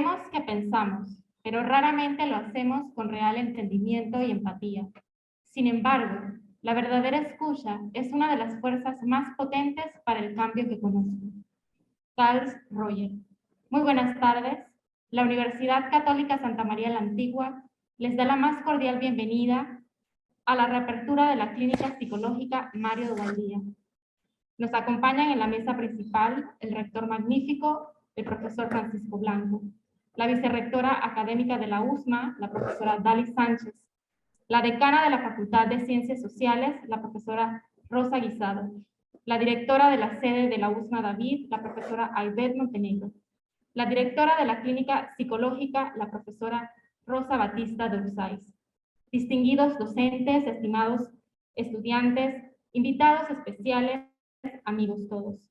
Sabemos que pensamos, pero raramente lo hacemos con real entendimiento y empatía. Sin embargo, la verdadera escucha es una de las fuerzas más potentes para el cambio que conozco. Carl Roger. Muy buenas tardes. La Universidad Católica Santa María la Antigua les da la más cordial bienvenida a la reapertura de la Clínica Psicológica Mario Dovaldía. Nos acompañan en la mesa principal el rector magnífico, el profesor Francisco Blanco, la vicerrectora académica de la USMA, la profesora Dali Sánchez, la decana de la Facultad de Ciencias Sociales, la profesora Rosa Guisado, la directora de la sede de la USMA David, la profesora Aibet Montenegro, la directora de la Clínica Psicológica, la profesora Rosa Batista de Urzaiz, distinguidos docentes, estimados estudiantes, invitados especiales, amigos todos.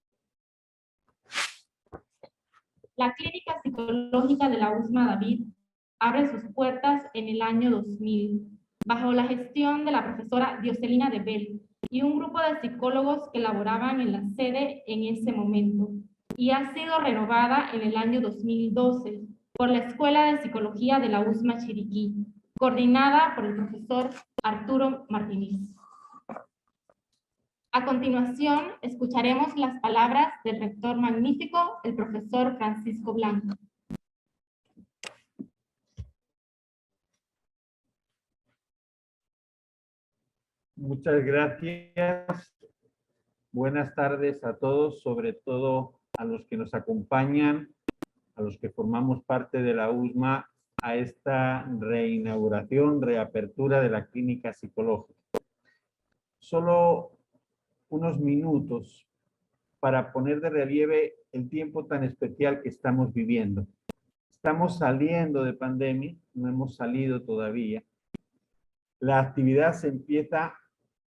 La Clínica Psicológica de la USMA David abre sus puertas en el año 2000, bajo la gestión de la profesora Dioselina de Bell y un grupo de psicólogos que laboraban en la sede en ese momento, y ha sido renovada en el año 2012 por la Escuela de Psicología de la USMA Chiriquí, coordinada por el profesor Arturo Martínez. A continuación, escucharemos las palabras del rector magnífico, el profesor Francisco Blanco. Muchas gracias. Buenas tardes a todos, sobre todo a los que nos acompañan, a los que formamos parte de la USMA, a esta reinauguración, reapertura de la Clínica Psicológica. Solo unos minutos para poner de relieve el tiempo tan especial que estamos viviendo. Estamos saliendo de pandemia, no hemos salido todavía. La actividad se empieza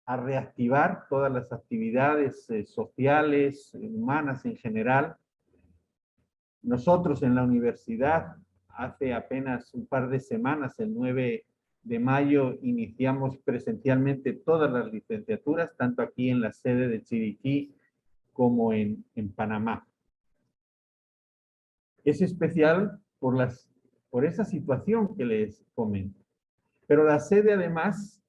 a reactivar, todas las actividades sociales, humanas en general. Nosotros en la universidad, hace apenas un par de semanas, el 9 de mayo, iniciamos presencialmente todas las licenciaturas, tanto aquí en la sede de Chiriquí como en Panamá. Es especial por esa situación que les comento. Pero la sede además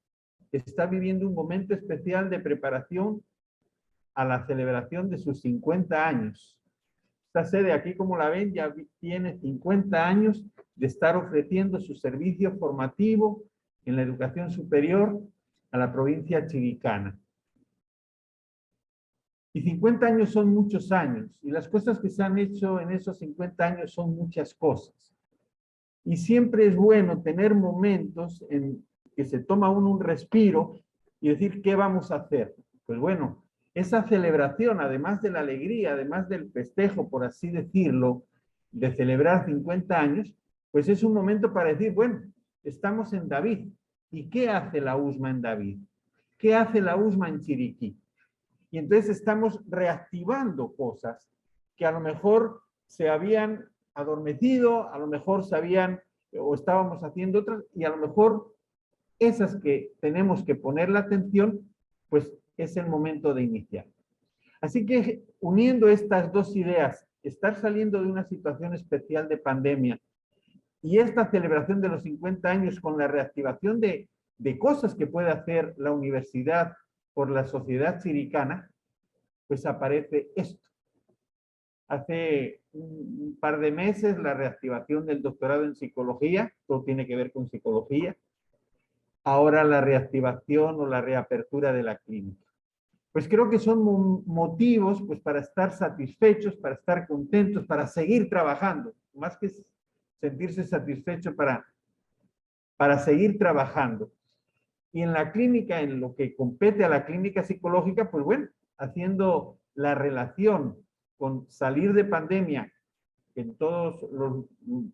está viviendo un momento especial de preparación a la celebración de sus 50 años. Esta sede, aquí como la ven, ya tiene 50 años de estar ofreciendo su servicio formativo en la educación superior a la provincia chiricana. Y 50 años son muchos años, y las cosas que se han hecho en esos 50 años son muchas cosas. Y siempre es bueno tener momentos en que se toma uno un respiro y decir, ¿qué vamos a hacer? Pues bueno, esa celebración, además de la alegría, además del festejo, por así decirlo, de celebrar 50 años, pues es un momento para decir, bueno, estamos en David. ¿Y qué hace la USMA en David? ¿Qué hace la USMA en Chiriquí? Y entonces estamos reactivando cosas que a lo mejor se habían adormecido, a lo mejor se habían o estábamos haciendo otras, y a lo mejor esas que tenemos que poner la atención, pues es el momento de iniciar. Así que uniendo estas dos ideas, estar saliendo de una situación especial de pandemia y esta celebración de los 50 años con la reactivación de cosas que puede hacer la universidad por la sociedad chiricana, pues aparece esto. Hace un par de meses la reactivación del doctorado en psicología, todo tiene que ver con psicología. Ahora la reactivación o la reapertura de la clínica. Pues creo que son motivos pues, para estar satisfechos, para estar contentos, para seguir trabajando. Más que sentirse satisfecho, para seguir trabajando. Y en la clínica, en lo que compete a la clínica psicológica, pues bueno, haciendo la relación con salir de pandemia, en todos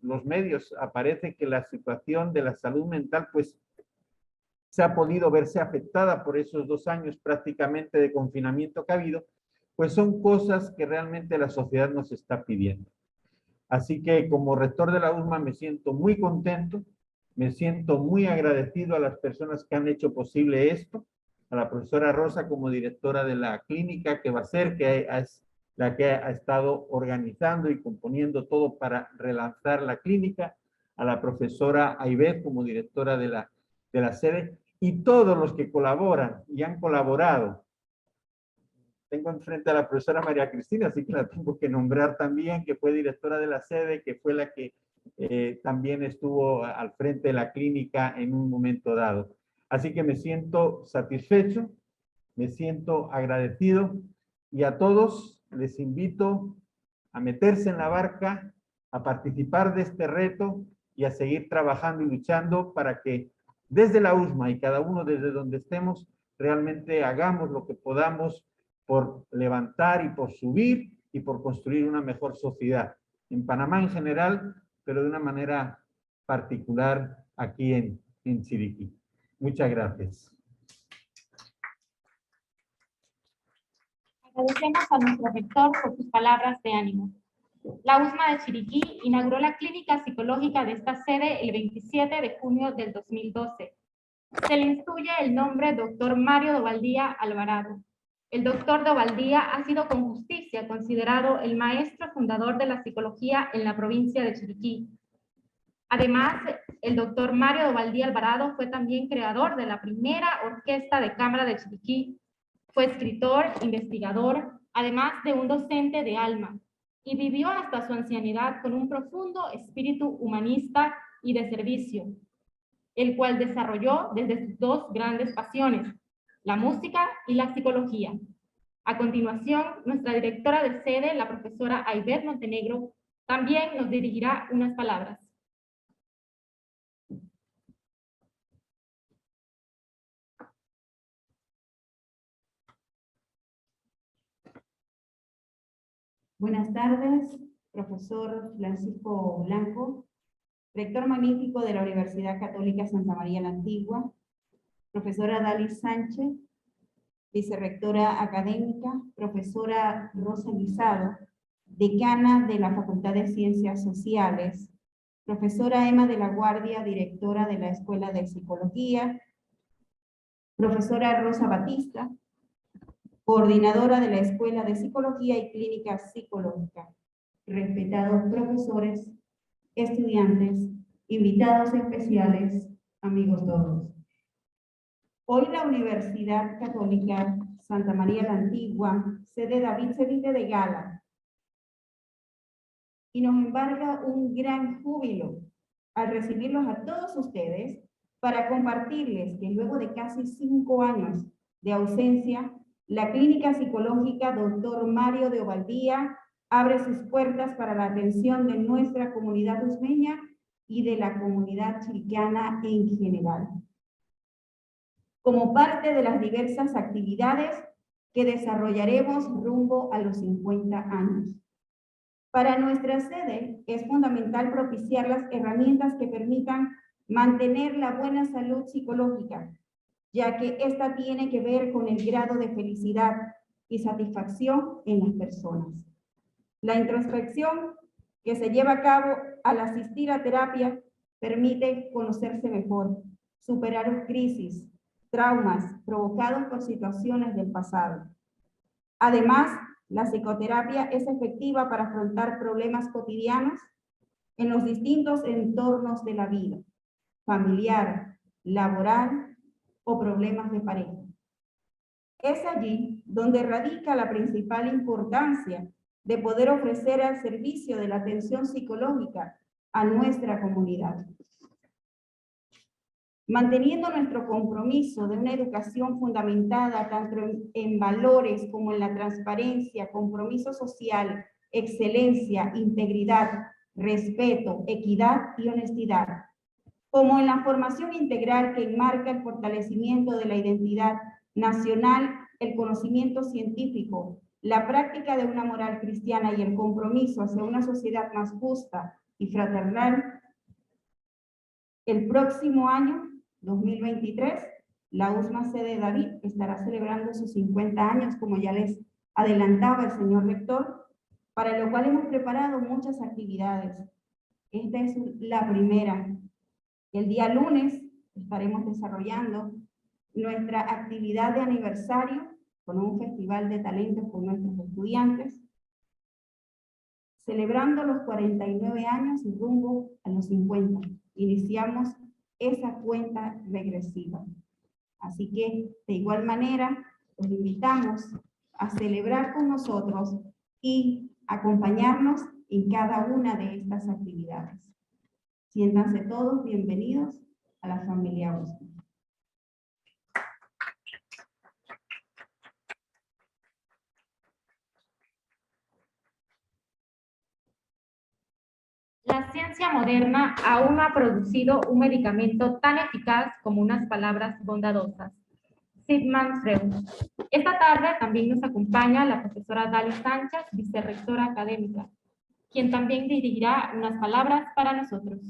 los medios aparece que la situación de la salud mental, pues se ha podido verse afectada por esos 2 años prácticamente de confinamiento que ha habido, pues son cosas que realmente la sociedad nos está pidiendo. Así que como rector de la USMA me siento muy contento, me siento muy agradecido a las personas que han hecho posible esto, a la profesora Rosa como directora de la clínica que va a ser, que la que ha estado organizando y componiendo todo para relanzar la clínica, a la profesora Aibet como directora de la sede, y todos los que colaboran y han colaborado. Tengo enfrente a la profesora María Cristina, así que la tengo que nombrar también, que fue directora de la sede, que fue la que también estuvo al frente de la clínica en un momento dado. Así que me siento satisfecho, me siento agradecido, y a todos les invito a meterse en la barca, a participar de este reto y a seguir trabajando y luchando para que desde la USMA y cada uno desde donde estemos, realmente hagamos lo que podamos por levantar y por subir y por construir una mejor sociedad. En Panamá en general, pero de una manera particular aquí en Chiriquí. Muchas gracias. Agradecemos a nuestro rector por sus palabras de ánimo. La USMA de Chiriquí inauguró la clínica psicológica de esta sede el 27 de junio del 2012. Se le instruye el nombre Dr. Mario Dovaldía Alvarado. El doctor Dovaldía ha sido con justicia considerado el maestro fundador de la psicología en la provincia de Chiriquí. Además, el doctor Mario Dovaldía Alvarado fue también creador de la primera orquesta de cámara de Chiriquí. Fue escritor, investigador, además de un docente de alma, y vivió hasta su ancianidad con un profundo espíritu humanista y de servicio, el cual desarrolló desde sus dos grandes pasiones, la música y la psicología. A continuación, nuestra directora de sede, la profesora Aibet Montenegro, también nos dirigirá unas palabras. Buenas tardes, profesor Francisco Blanco, rector magnífico de la Universidad Católica Santa María la Antigua, profesora Dalis Sánchez, vicerrectora académica, profesora Rosa Guisado, decana de la Facultad de Ciencias Sociales, profesora Emma de la Guardia, directora de la Escuela de Psicología, profesora Rosa Batista, coordinadora de la Escuela de Psicología y Clínica Psicológica, respetados profesores, estudiantes, invitados especiales, amigos todos. Hoy la Universidad Católica Santa María la Antigua, sede David se viste de gala y nos embarga un gran júbilo al recibirlos a todos ustedes para compartirles que luego de casi 5 años de ausencia, la Clínica Psicológica Dr. Mario de Ovaldía abre sus puertas para la atención de nuestra comunidad usmeña y de la comunidad chiriquiana en general, como parte de las diversas actividades que desarrollaremos rumbo a los 50 años. Para nuestra sede es fundamental propiciar las herramientas que permitan mantener la buena salud psicológica, ya que esta tiene que ver con el grado de felicidad y satisfacción en las personas. La introspección que se lleva a cabo al asistir a terapia permite conocerse mejor, superar crisis, traumas provocados por situaciones del pasado. Además, la psicoterapia es efectiva para afrontar problemas cotidianos en los distintos entornos de la vida, familiar, laboral o problemas de pareja. Es allí donde radica la principal importancia de poder ofrecer al servicio de la atención psicológica a nuestra comunidad. Manteniendo nuestro compromiso de una educación fundamentada tanto en valores como en la transparencia, compromiso social, excelencia, integridad, respeto, equidad y honestidad, como en la formación integral que enmarca el fortalecimiento de la identidad nacional, el conocimiento científico, la práctica de una moral cristiana y el compromiso hacia una sociedad más justa y fraternal. El próximo año, 2023, la USMA sede David estará celebrando sus 50 años, como ya les adelantaba el señor rector, para lo cual hemos preparado muchas actividades. Esta es la primera. El día lunes estaremos desarrollando nuestra actividad de aniversario con un festival de talentos con nuestros estudiantes. celebrando los 49 años y rumbo a los 50. Iniciamos esa cuenta regresiva. Así que, de igual manera, los invitamos a celebrar con nosotros y acompañarnos en cada una de estas actividades. Siéntanse todos bienvenidos a la familia Osmo. La ciencia moderna aún no ha producido un medicamento tan eficaz como unas palabras bondadosas. Sigmund Freud. Esta tarde también nos acompaña la profesora Dali Sánchez, vicerrectora académica, quien también dirigirá unas palabras para nosotros.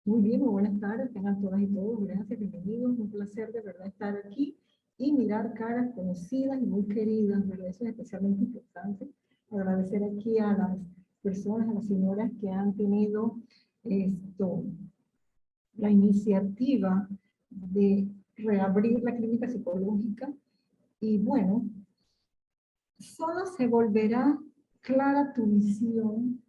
Muy bien, muy buenas tardes, tengan todas y todos, gracias, bienvenidos, un placer de verdad estar aquí y mirar caras conocidas y muy queridas, ¿verdad? Eso es especialmente importante. Agradecer aquí a las personas, a las señoras que han tenido la iniciativa de reabrir la clínica psicológica y bueno, solo se volverá clara tu visión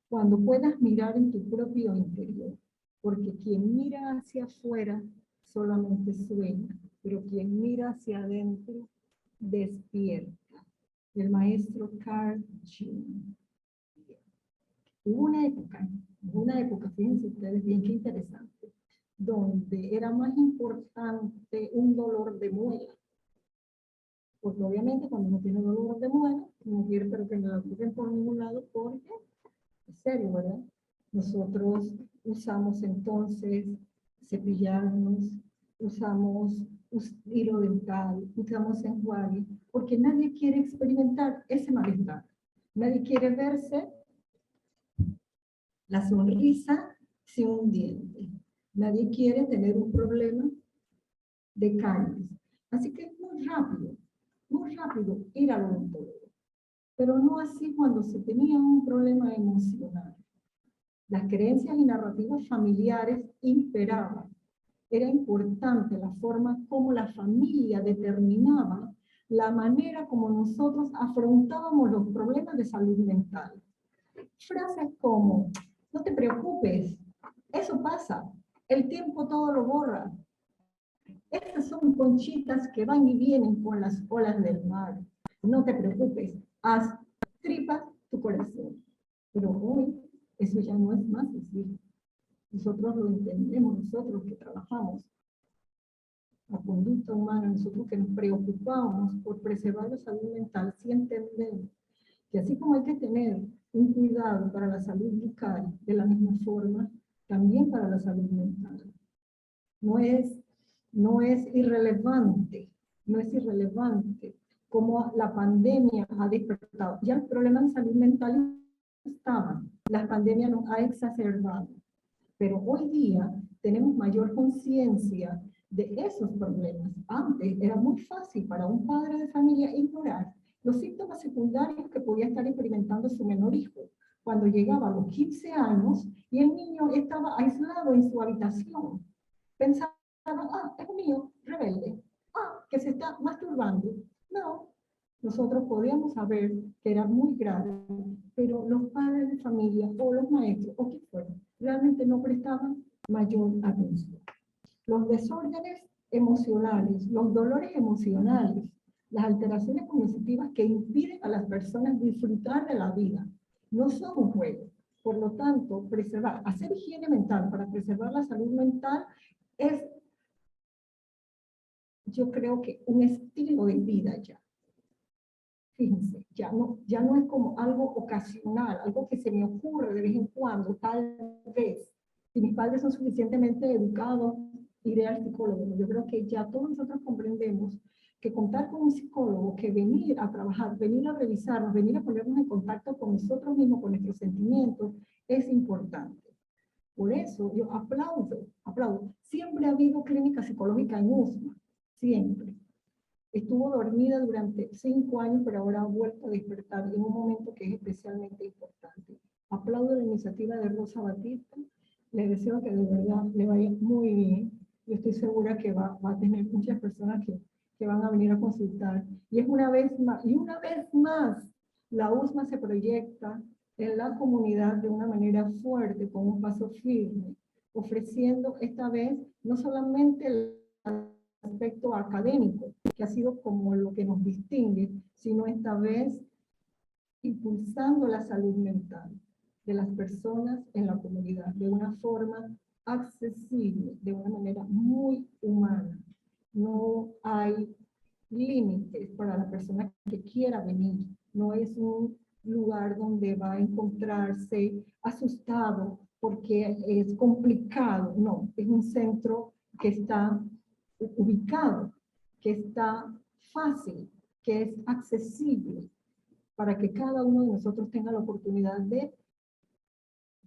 cuando puedas mirar en tu propio interior. Porque quien mira hacia afuera solamente sueña, pero quien mira hacia adentro despierta. El maestro Carl Jung. Hubo una época, fíjense ustedes bien qué interesante, donde era más importante un dolor de muela. Porque obviamente cuando uno tiene dolor de muela, no quiere pero que no lo ocurren por ningún lado porque es serio, ¿verdad? Nosotros usamos entonces cepillarnos, usamos hilo dental, usamos enjuague, porque nadie quiere experimentar ese malestar. Nadie quiere verse la sonrisa sin un diente. Nadie quiere tener un problema de caries. Así que es muy rápido ir al odontólogo. Pero no así cuando se tenía un problema emocional. Las creencias y narrativas familiares imperaban. Era importante la forma como la familia determinaba la manera como nosotros afrontábamos los problemas de salud mental. Frases como, no te preocupes, eso pasa, el tiempo todo lo borra. Estas son conchitas que van y vienen con las olas del mar. No te preocupes, haz tripas tu corazón. Pero hoy eso ya no es más así. Nosotros lo entendemos, nosotros que trabajamos la conducta humana, nosotros que nos preocupamos por preservar la salud mental, sí entendemos que así como hay que tener un cuidado para la salud bucal, de la misma forma, también para la salud mental. No es irrelevante como la pandemia ha despertado. Ya el problema de salud mental estaban, la pandemia nos ha exacerbado, pero hoy día tenemos mayor conciencia de esos problemas. Antes era muy fácil para un padre de familia ignorar los síntomas secundarios que podía estar experimentando su menor hijo cuando llegaba a los 15 años y el niño estaba aislado en su habitación. Pensaba, es un niño rebelde, que se está masturbando. No, nosotros podíamos saber que era muy grave, pero los padres de familia o los maestros o quien fuera, realmente no prestaban mayor atención. Los desórdenes emocionales, los dolores emocionales, las alteraciones cognitivas que impiden a las personas disfrutar de la vida, no son un juego. Por lo tanto, hacer higiene mental para preservar la salud mental es, yo creo que un estilo de vida ya. Fíjense, ya no es como algo ocasional, algo que se me ocurre de vez en cuando, tal vez. Si mis padres son suficientemente educados, iré al psicólogo. Yo creo que ya todos nosotros comprendemos que contar con un psicólogo, que venir a trabajar, venir a revisarnos, venir a ponernos en contacto con nosotros mismos, con nuestros sentimientos, es importante. Por eso yo aplaudo. Siempre ha habido clínica psicológica en USMA, siempre. Estuvo dormida durante 5 años, pero ahora ha vuelto a despertar en un momento que es especialmente importante. Aplaudo la iniciativa de Rosa Batista. Les deseo que de verdad le vaya muy bien yo estoy segura que va a tener muchas personas que van a venir a consultar. Y es una vez más, la USMA se proyecta en la comunidad de una manera fuerte, con un paso firme, ofreciendo esta vez no solamente el aspecto académico, que ha sido como lo que nos distingue, sino esta vez impulsando la salud mental de las personas en la comunidad de una forma accesible, de una manera muy humana. No hay límites para la persona que quiera venir. No es un lugar donde va a encontrarse asustado porque es complicado. No, es un centro que está ubicado, que está fácil, que es accesible para que cada uno de nosotros tenga la oportunidad de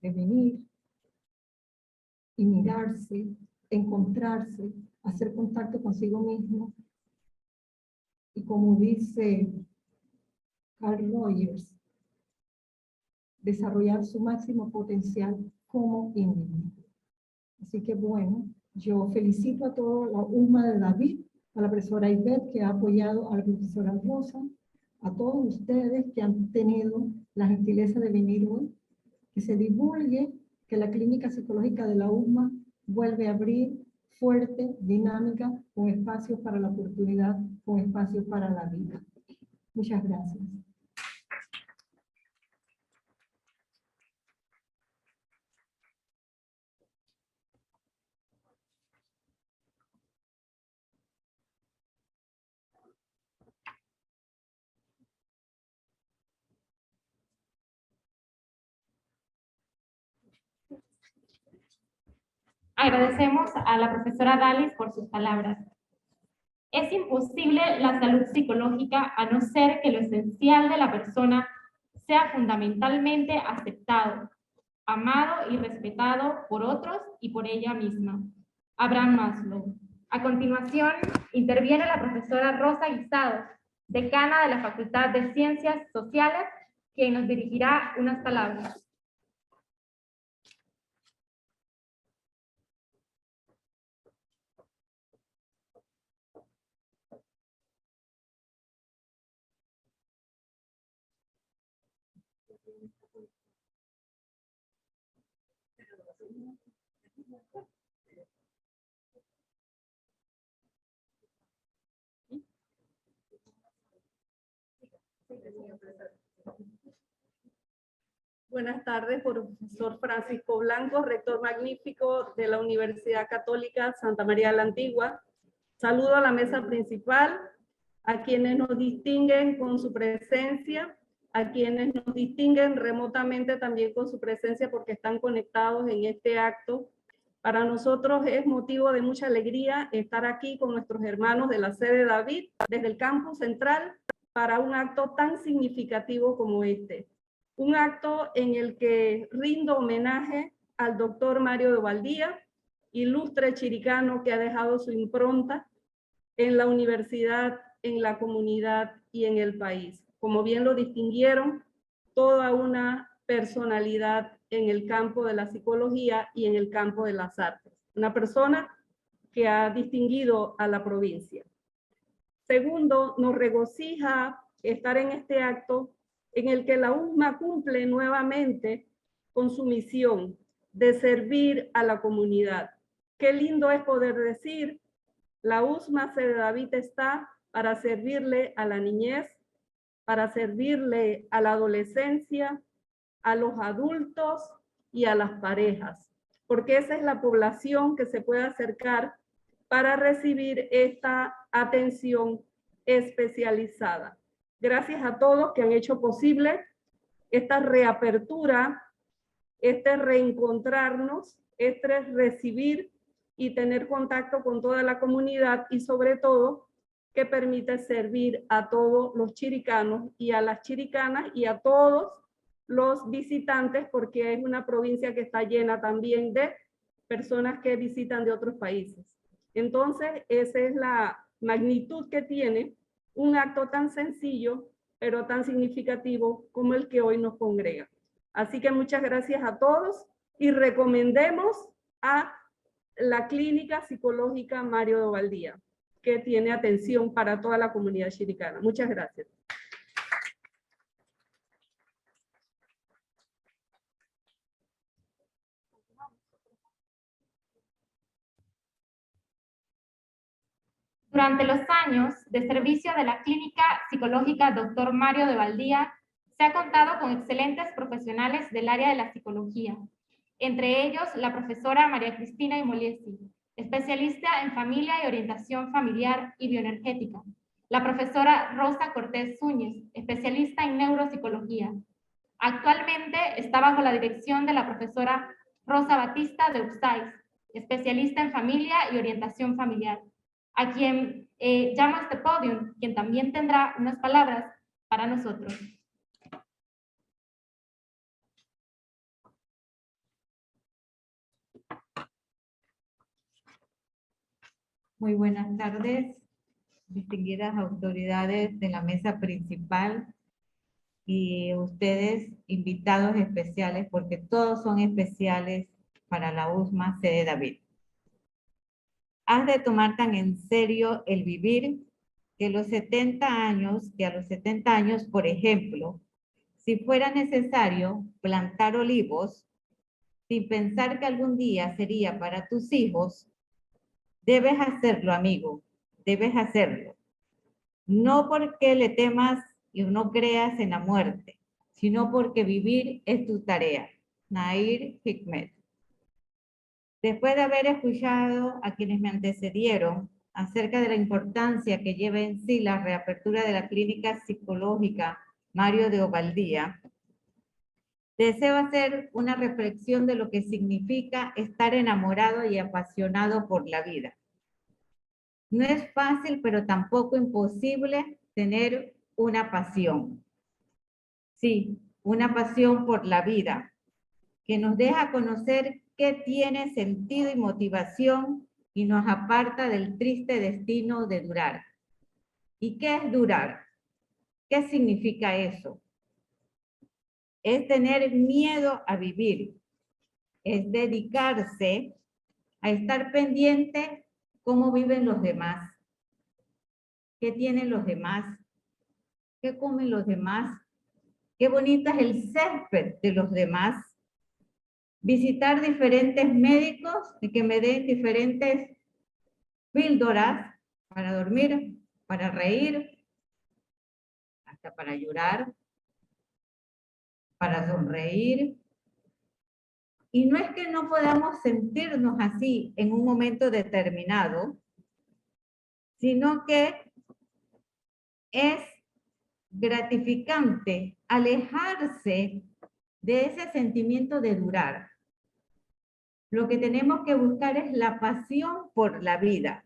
venir y mirarse, encontrarse, hacer contacto consigo mismo. Y como dice Carl Rogers, desarrollar su máximo potencial como individuo. Así que bueno, yo felicito a toda la USMA de David, a la profesora Ivette que ha apoyado a la profesora Rosa, a todos ustedes que han tenido la gentileza de venir hoy, que se divulgue que la clínica psicológica de la USMA vuelve a abrir fuerte, dinámica, con espacios para la oportunidad, con espacios para la vida. Muchas gracias. Agradecemos a la profesora Dalis por sus palabras. Es imposible la salud psicológica a no ser que lo esencial de la persona sea fundamentalmente aceptado, amado y respetado por otros y por ella misma. Abraham Maslow. A continuación, interviene la profesora Rosa Guisado, decana de la Facultad de Ciencias Sociales, quien nos dirigirá unas palabras. Buenas tardes, profesor Francisco Blanco, rector magnífico de la Universidad Católica Santa María la Antigua. Saludo a la mesa principal, a quienes nos distinguen con su presencia, a quienes nos distinguen remotamente también con su presencia porque están conectados en este acto. Para nosotros es motivo de mucha alegría estar aquí con nuestros hermanos de la sede David, desde el campus central, para un acto tan significativo como este. Un acto en el que rindo homenaje al doctor Mario de Valdía, ilustre chiricano que ha dejado su impronta en la universidad, en la comunidad y en el país. Como bien lo distinguieron, toda una personalidad en el campo de la psicología y en el campo de las artes. Una persona que ha distinguido a la provincia. Segundo, nos regocija estar en este acto en el que la USMA cumple nuevamente con su misión de servir a la comunidad. Qué lindo es poder decir, la USMA Sede David está para servirle a la niñez, para servirle a la adolescencia, a los adultos y a las parejas, porque esa es la población que se puede acercar para recibir esta atención especializada. Gracias a todos que han hecho posible esta reapertura, este reencontrarnos, este recibir y tener contacto con toda la comunidad y sobre todo que permite servir a todos los chiricanos y a las chiricanas y a todos los visitantes, porque es una provincia que está llena también de personas que visitan de otros países. Entonces, esa es la magnitud que tiene un acto tan sencillo, pero tan significativo como el que hoy nos congrega. Así que muchas gracias a todos y recomendemos a la Clínica Psicológica Mario de Ovaldía, que tiene atención para toda la comunidad chiricana. Muchas gracias. Durante los años de servicio de la Clínica Psicológica Dr. Mario de Ovaldía, se ha contado con excelentes profesionales del área de la psicología, entre ellos la profesora María Cristina Imoliesi, especialista en familia y orientación familiar y bioenergética, la profesora Rosa Cortés Zúñez, especialista en neuropsicología. Actualmente está bajo la dirección de la profesora Rosa Batista de Upsais, especialista en familia y orientación familiar, a quien llamo a este podio, quien también tendrá unas palabras para nosotros. Muy buenas tardes, distinguidas autoridades de la mesa principal y ustedes, invitados especiales, porque todos son especiales para la USMA sede David. Has de tomar tan en serio el vivir que a los 70 años, por ejemplo, si fuera necesario plantar olivos, sin pensar que algún día sería para tus hijos, debes hacerlo, amigo, debes hacerlo. No porque le temas y no creas en la muerte, sino porque vivir es tu tarea. Nair Hikmet. Después de haber escuchado a quienes me antecedieron acerca de la importancia que lleva en sí la reapertura de la Clínica Psicológica Mario de Ovaldía, deseo hacer una reflexión de lo que significa estar enamorado y apasionado por la vida. No es fácil, pero tampoco imposible tener una pasión. Sí, una pasión por la vida, que nos deja conocer qué tiene sentido y motivación y nos aparta del triste destino de durar. ¿Y qué es durar? ¿Qué significa eso? Es tener miedo a vivir, es dedicarse a estar pendiente cómo viven los demás, qué tienen los demás, qué comen los demás, qué bonita es el césped de los demás. Visitar diferentes médicos y que me den diferentes píldoras para dormir, para reír, hasta para llorar, para sonreír. Y no es que no podamos sentirnos así en un momento determinado, sino que es gratificante alejarse de ese sentimiento de durar. Lo que tenemos que buscar es la pasión por la vida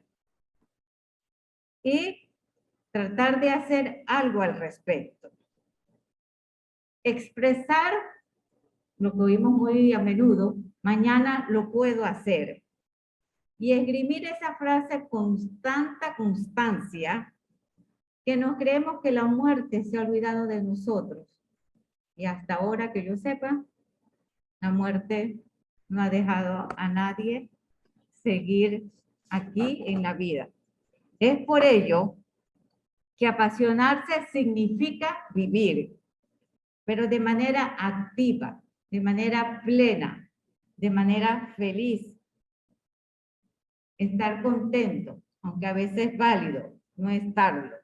y tratar de hacer algo al respecto. Expresar lo que oímos muy a menudo, mañana lo puedo hacer. Y esgrimir esa frase con tanta constancia que nos creemos que la muerte se ha olvidado de nosotros. Y hasta ahora que yo sepa, la muerte no ha dejado a nadie seguir aquí en la vida. Es por ello que apasionarse significa vivir, pero de manera activa, de manera plena, de manera feliz. Estar contento, aunque a veces es válido no estarlo.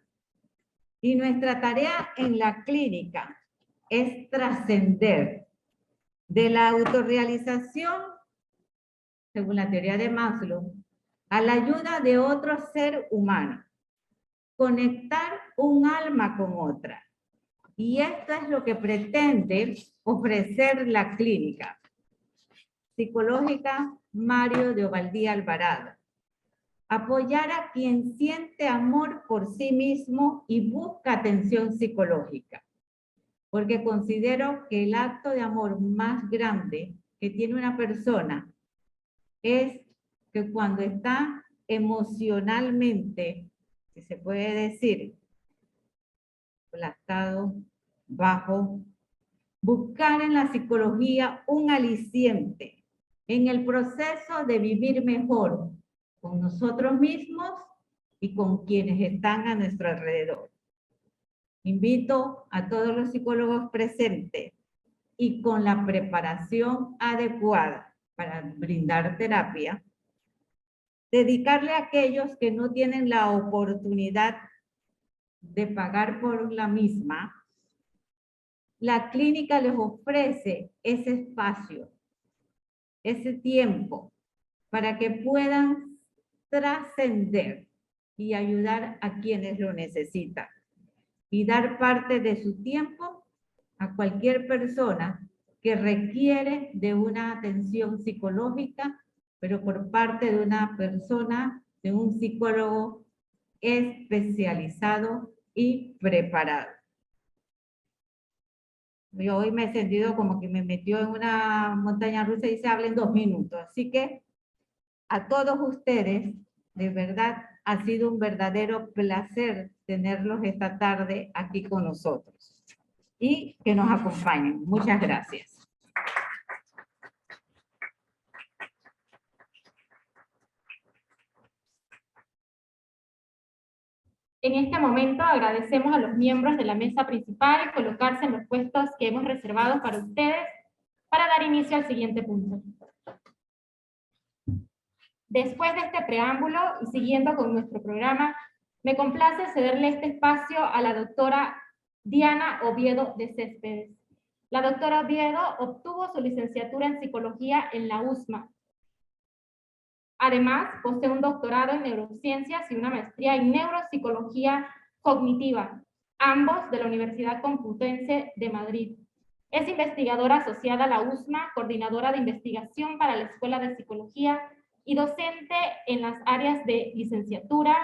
Y nuestra tarea en la clínica es trascender de la autorrealización, según la teoría de Maslow, a la ayuda de otro ser humano. Conectar un alma con otra. Y esto es lo que pretende ofrecer la Clínica Psicológica Mario de Ovaldía Alvarado. Apoyar a quien siente amor por sí mismo y busca atención psicológica. Porque considero que el acto de amor más grande que tiene una persona es que cuando está emocionalmente, si se puede decir, aplastado, bajo, buscar en la psicología un aliciente en el proceso de vivir mejor con nosotros mismos y con quienes están a nuestro alrededor. Invito a todos los psicólogos presentes y con la preparación adecuada para brindar terapia, dedicarle a aquellos que no tienen la oportunidad de pagar por la misma. La clínica les ofrece ese espacio, ese tiempo, para que puedan trascender y ayudar a quienes lo necesitan. Y dar parte de su tiempo a cualquier persona que requiere de una atención psicológica, pero por parte de una persona, de un psicólogo especializado y preparado. Yo hoy me he sentido como que me metió en una montaña rusa y se habla en 2 minutos. Así que a todos ustedes, de verdad, ha sido un verdadero placer tenerlos esta tarde aquí con nosotros y que nos acompañen. Muchas gracias. En este momento agradecemos a los miembros de la mesa principal colocarse en los puestos que hemos reservado para ustedes para dar inicio al siguiente punto. Después de este preámbulo y siguiendo con nuestro programa, me complace cederle este espacio a la doctora Diana Oviedo de Céspedes. La doctora Oviedo obtuvo su licenciatura en psicología en la USMA. Además, posee un doctorado en neurociencias y una maestría en neuropsicología cognitiva, ambos de la Universidad Complutense de Madrid. Es investigadora asociada a la USMA, coordinadora de investigación para la Escuela de Psicología y docente en las áreas de licenciatura,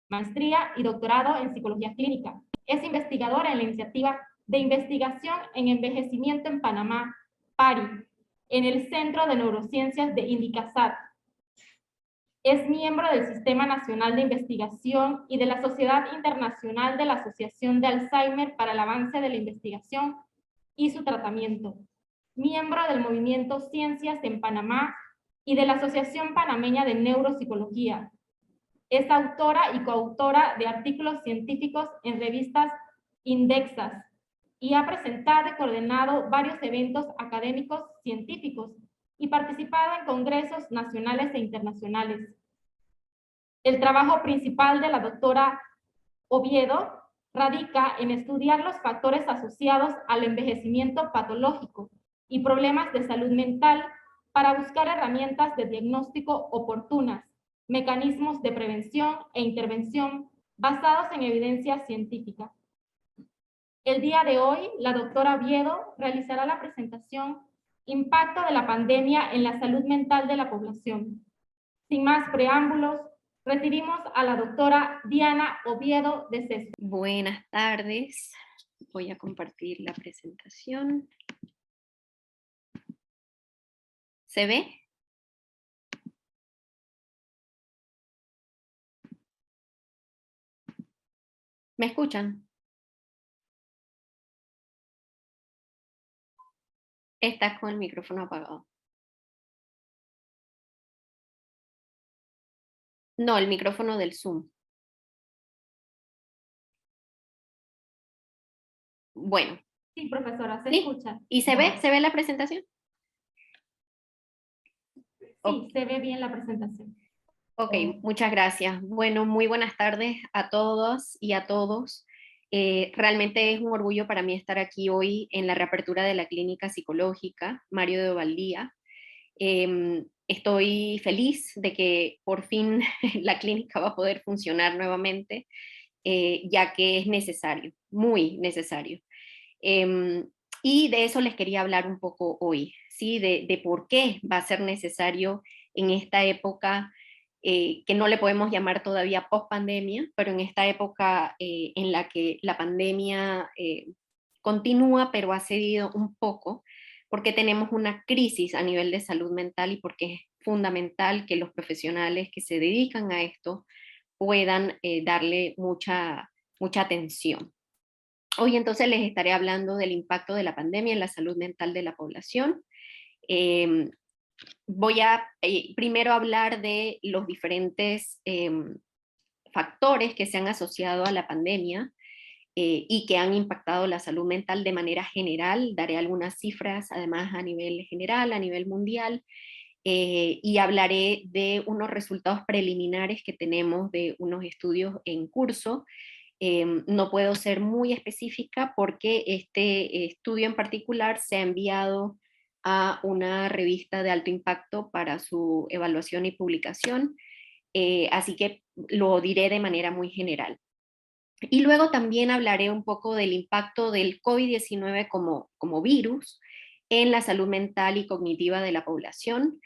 maestría y doctorado en psicología clínica. Es investigadora en la iniciativa de investigación en envejecimiento en Panamá, PARI, en el Centro de Neurociencias de INDICASAT. Es miembro del Sistema Nacional de Investigación y de la Sociedad Internacional de la Asociación de Alzheimer para el Avance de la Investigación y su Tratamiento. Miembro del Movimiento Ciencias en Panamá y de la Asociación Panameña de Neuropsicología. Es autora y coautora de artículos científicos en revistas indexas y ha presentado y coordinado varios eventos académicos científicos y participado en congresos nacionales e internacionales. El trabajo principal de la doctora Oviedo radica en estudiar los factores asociados al envejecimiento patológico y problemas de salud mental para buscar herramientas de diagnóstico oportunas, mecanismos de prevención e intervención basados en evidencia científica. El día de hoy, la doctora Oviedo realizará la presentación Impacto de la pandemia en la salud mental de la población. Sin más preámbulos, recibimos a la doctora Diana Oviedo de Céspedes. Buenas tardes. Voy a compartir la presentación. ¿Se ve? ¿Me escuchan? Estás con el micrófono apagado. No, el micrófono del Zoom. Bueno. Sí, profesora, se ¿Sí? escucha. ¿Y se ve? ¿Se ve la presentación? Sí, se ve bien la presentación. Ok, muchas gracias. Bueno, muy buenas tardes a todos y a todos. Realmente es un orgullo para mí estar aquí hoy en la reapertura de la Clínica Psicológica Mario de Ovaldía. Estoy feliz de que por fin la clínica va a poder funcionar nuevamente, ya que es necesario, muy necesario. Y de eso les quería hablar un poco hoy, ¿sí? De por qué va a ser necesario en esta época, que no le podemos llamar todavía post-pandemia, pero en esta época en la que la pandemia continúa, pero ha cedido un poco, porque tenemos una crisis a nivel de salud mental y porque es fundamental que los profesionales que se dedican a esto puedan darle mucha atención. Hoy entonces les estaré hablando del impacto de la pandemia en la salud mental de la población. Voy a primero hablar de los diferentes factores que se han asociado a la pandemia y que han impactado la salud mental de manera general. Daré algunas cifras, además, a nivel general, a nivel mundial, y hablaré de unos resultados preliminares que tenemos de unos estudios en curso. No puedo ser muy específica porque este estudio en particular se ha enviado a una revista de alto impacto para su evaluación y publicación, así que lo diré de manera muy general. Y luego también hablaré un poco del impacto del COVID-19 como virus en la salud mental y cognitiva de la población,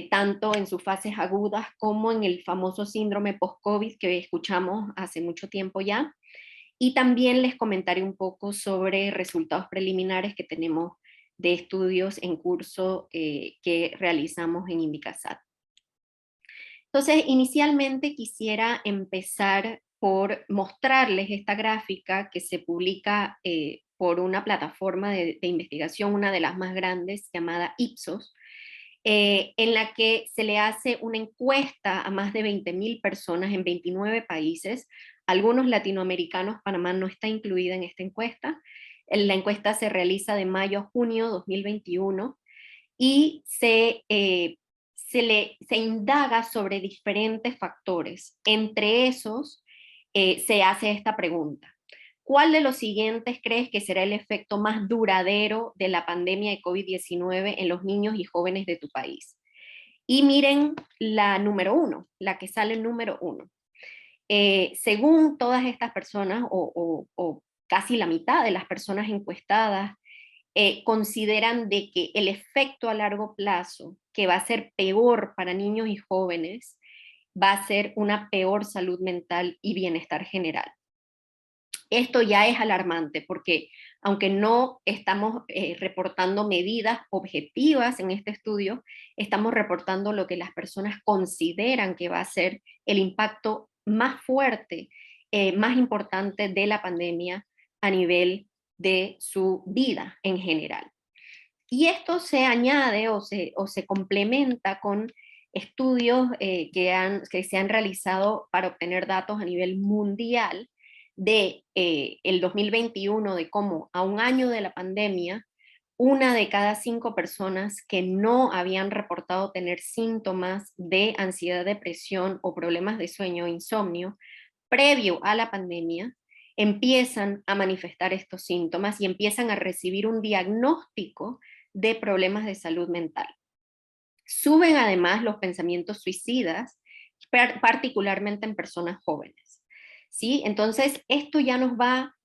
tanto en sus fases agudas como en el famoso síndrome post-COVID que escuchamos hace mucho tiempo ya. Y también les comentaré un poco sobre resultados preliminares que tenemos de estudios en curso que realizamos en Invicasat. Entonces, inicialmente quisiera empezar por mostrarles esta gráfica que se publica por una plataforma de investigación, una de las más grandes, llamada Ipsos, en la que se le hace una encuesta a más de 20.000 personas en 29 países, algunos latinoamericanos. Panamá no está incluida en esta encuesta. La encuesta se realiza de mayo a junio 2021 y se indaga sobre diferentes factores. Entre esos, se hace esta pregunta: ¿cuál de los siguientes crees que será el efecto más duradero de la pandemia de COVID-19 en los niños y jóvenes de tu país? Y miren la número 1, la que sale número 1. Según todas estas personas, o casi la mitad de las personas encuestadas, consideran de que el efecto a largo plazo, que va a ser peor para niños y jóvenes, va a ser una peor salud mental y bienestar general. Esto ya es alarmante porque aunque no estamos reportando medidas objetivas en este estudio, estamos reportando lo que las personas consideran que va a ser el impacto más fuerte, más importante de la pandemia a nivel de su vida en general. Y esto se añade o se complementa con estudios que se han realizado para obtener datos a nivel mundial de el 2021, de cómo a un año de la pandemia, 1 de cada 5 personas que no habían reportado tener síntomas de ansiedad, depresión o problemas de sueño o insomnio previo a la pandemia, empiezan a manifestar estos síntomas y empiezan a recibir un diagnóstico de problemas de salud mental. Suben además los pensamientos suicidas, particularmente en personas jóvenes, ¿sí? Entonces, esto ya nos va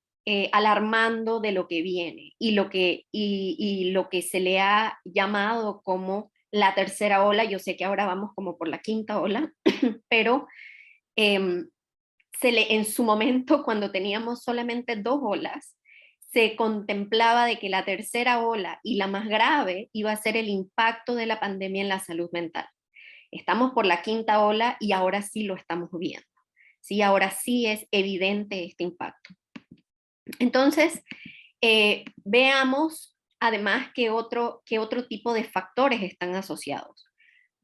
alarmando de lo que viene y lo que se le ha llamado como la tercera ola. Yo sé que ahora vamos como por la quinta ola, pero en su momento, cuando teníamos solamente 2 olas, se contemplaba de que la tercera ola y la más grave iba a ser el impacto de la pandemia en la salud mental. Estamos por la quinta ola y ahora sí lo estamos viendo. ¿Sí? Ahora sí es evidente este impacto. Entonces, veamos además qué otro tipo de factores están asociados.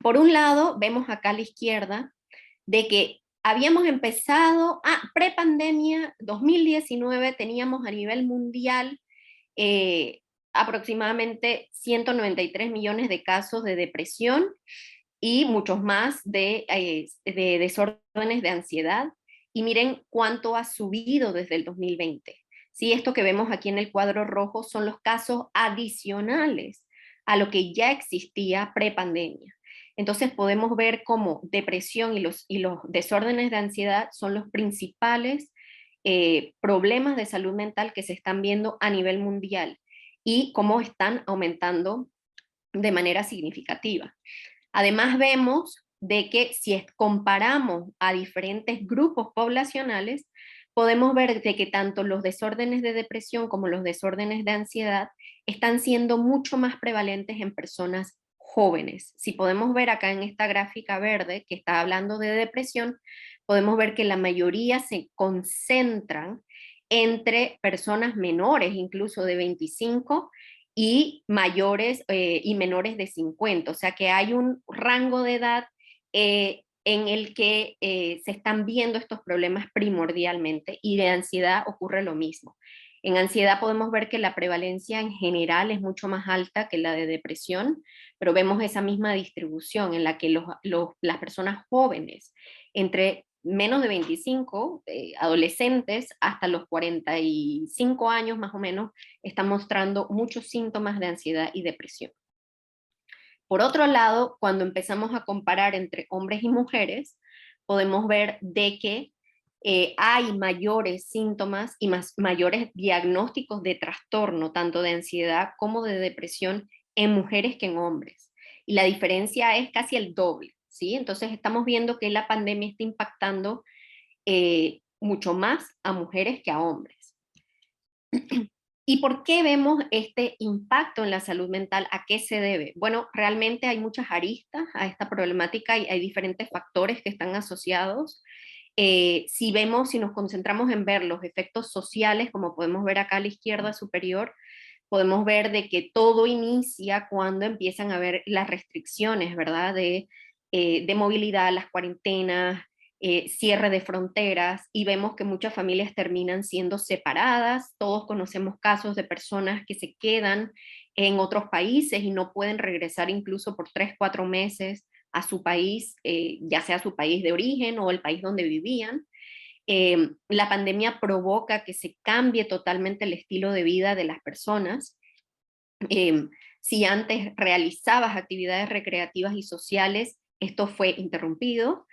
Por un lado, vemos acá a la izquierda de que habíamos empezado, prepandemia 2019, teníamos a nivel mundial aproximadamente 193 millones de casos de depresión y muchos más de desórdenes de ansiedad. Y miren cuánto ha subido desde el 2020. ¿Sí? Esto que vemos aquí en el cuadro rojo son los casos adicionales a lo que ya existía prepandemia. Entonces podemos ver cómo depresión y los desórdenes de ansiedad son los principales problemas de salud mental que se están viendo a nivel mundial y cómo están aumentando de manera significativa. Además vemos de que si comparamos a diferentes grupos poblacionales, podemos ver de que tanto los desórdenes de depresión como los desórdenes de ansiedad están siendo mucho más prevalentes en personas jóvenes. Si podemos ver acá en esta gráfica verde que está hablando de depresión, podemos ver que la mayoría se concentran entre personas menores, incluso de 25, y mayores y menores de 50, o sea que hay un rango de edad en el que se están viendo estos problemas primordialmente, y de ansiedad ocurre lo mismo. En ansiedad podemos ver que la prevalencia en general es mucho más alta que la de depresión, pero vemos esa misma distribución en la que las personas jóvenes, entre menos de 25, adolescentes, hasta los 45 años más o menos, están mostrando muchos síntomas de ansiedad y depresión. Por otro lado, cuando empezamos a comparar entre hombres y mujeres, podemos ver de que hay mayores síntomas y mayores diagnósticos de trastorno, tanto de ansiedad como de depresión, en mujeres que en hombres. Y la diferencia es casi el doble, ¿sí? Entonces estamos viendo que la pandemia está impactando mucho más a mujeres que a hombres. ¿Y por qué vemos este impacto en la salud mental? ¿A qué se debe? Bueno, realmente hay muchas aristas a esta problemática y hay diferentes factores que están asociados. Si nos concentramos en ver los efectos sociales, como podemos ver acá a la izquierda superior, podemos ver de que todo inicia cuando empiezan a haber las restricciones, ¿verdad? De movilidad, las cuarentenas, cierre de fronteras, y vemos que muchas familias terminan siendo separadas. Todos conocemos casos de personas que se quedan en otros países y no pueden regresar incluso por 3, 4 meses a su país, ya sea su país de origen o el país donde vivían. La pandemia provoca que se cambie totalmente el estilo de vida de las personas. Si antes realizabas actividades recreativas y sociales, esto fue interrumpido.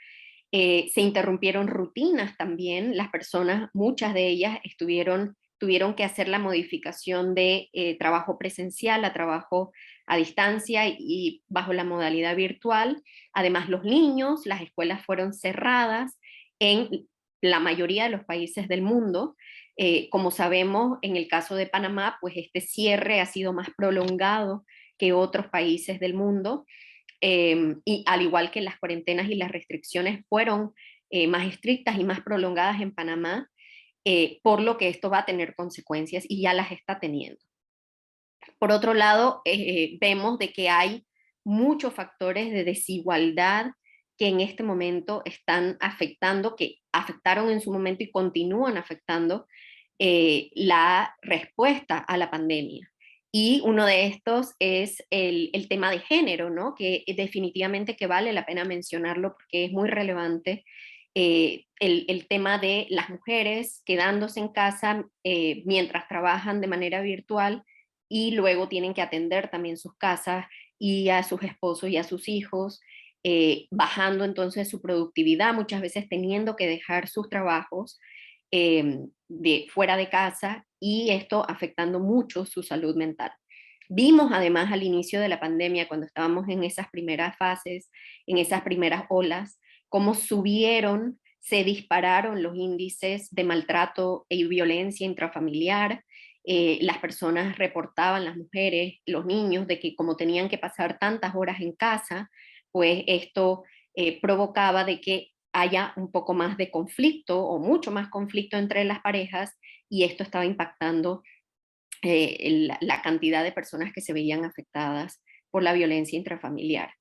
Se interrumpieron rutinas también. Las personas, muchas de ellas, tuvieron que hacer la modificación de trabajo presencial a trabajo a distancia y bajo la modalidad virtual. Además, los niños, las escuelas fueron cerradas en la mayoría de los países del mundo. Como sabemos, en el caso de Panamá, pues este cierre ha sido más prolongado que otros países del mundo. Y al igual que las cuarentenas y las restricciones fueron más estrictas y más prolongadas en Panamá, por lo que esto va a tener consecuencias y ya las está teniendo. Por otro lado, vemos de que hay muchos factores de desigualdad que en este momento están afectando, que afectaron en su momento y continúan afectando la respuesta a la pandemia. Y uno de estos es el tema de género, ¿no? Que definitivamente que vale la pena mencionarlo porque es muy relevante. El tema de las mujeres quedándose en casa mientras trabajan de manera virtual y luego tienen que atender también sus casas y a sus esposos y a sus hijos, bajando entonces su productividad, muchas veces teniendo que dejar sus trabajos de fuera de casa, y esto afectando mucho su salud mental. Vimos además al inicio de la pandemia, cuando estábamos en esas primeras fases, en esas primeras olas, cómo se dispararon los índices de maltrato y violencia intrafamiliar. Las personas reportaban, las mujeres, los niños, de que como tenían que pasar tantas horas en casa, pues esto provocaba de que haya un poco más de conflicto o mucho más conflicto entre las parejas, y esto estaba impactando la cantidad de personas que se veían afectadas por la violencia intrafamiliar.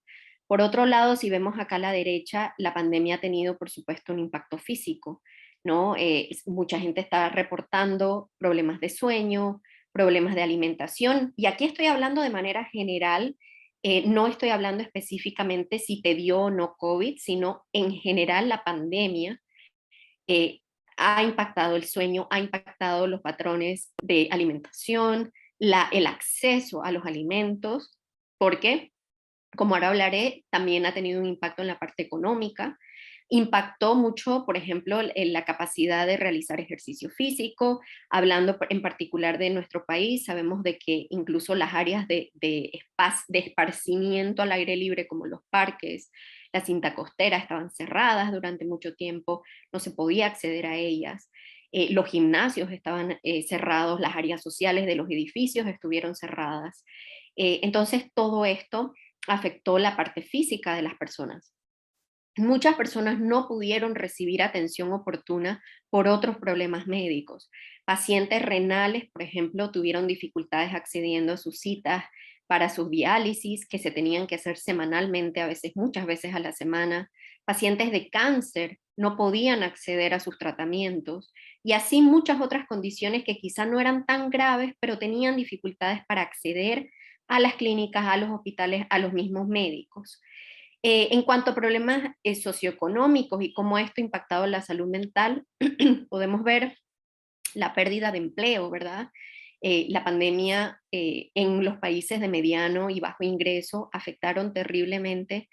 Por otro lado, si vemos acá a la derecha, la pandemia ha tenido, por supuesto, un impacto físico, ¿no? Mucha gente está reportando problemas de sueño, problemas de alimentación, y aquí estoy hablando de manera general. No estoy hablando específicamente si te dio o no COVID, sino en general la pandemia ha impactado el sueño, ha impactado los patrones de alimentación, el acceso a los alimentos, porque, como ahora hablaré, también ha tenido un impacto en la parte económica. Impactó mucho, por ejemplo, en la capacidad de realizar ejercicio físico. Hablando en particular de nuestro país, sabemos de que incluso las áreas de esparcimiento al aire libre, como los parques, la cinta costera, estaban cerradas durante mucho tiempo, no se podía acceder a ellas. Los gimnasios estaban cerrados, las áreas sociales de los edificios estuvieron cerradas. Entonces todo esto afectó la parte física de las personas. muchas personas no pudieron recibir atención oportuna por otros problemas médicos. Pacientes renales, por ejemplo, tuvieron dificultades accediendo a sus citas para sus diálisis, que se tenían que hacer semanalmente, a veces, muchas veces a la semana. Pacientes de cáncer no podían acceder a sus tratamientos, y así muchas otras condiciones que quizá no eran tan graves, pero tenían dificultades para acceder a las clínicas, a los hospitales, a los mismos médicos. En cuanto a problemas socioeconómicos y cómo esto ha impactado la salud mental, podemos ver la pérdida de empleo, ¿verdad? La pandemia en los países de mediano y bajo ingreso afectaron terriblemente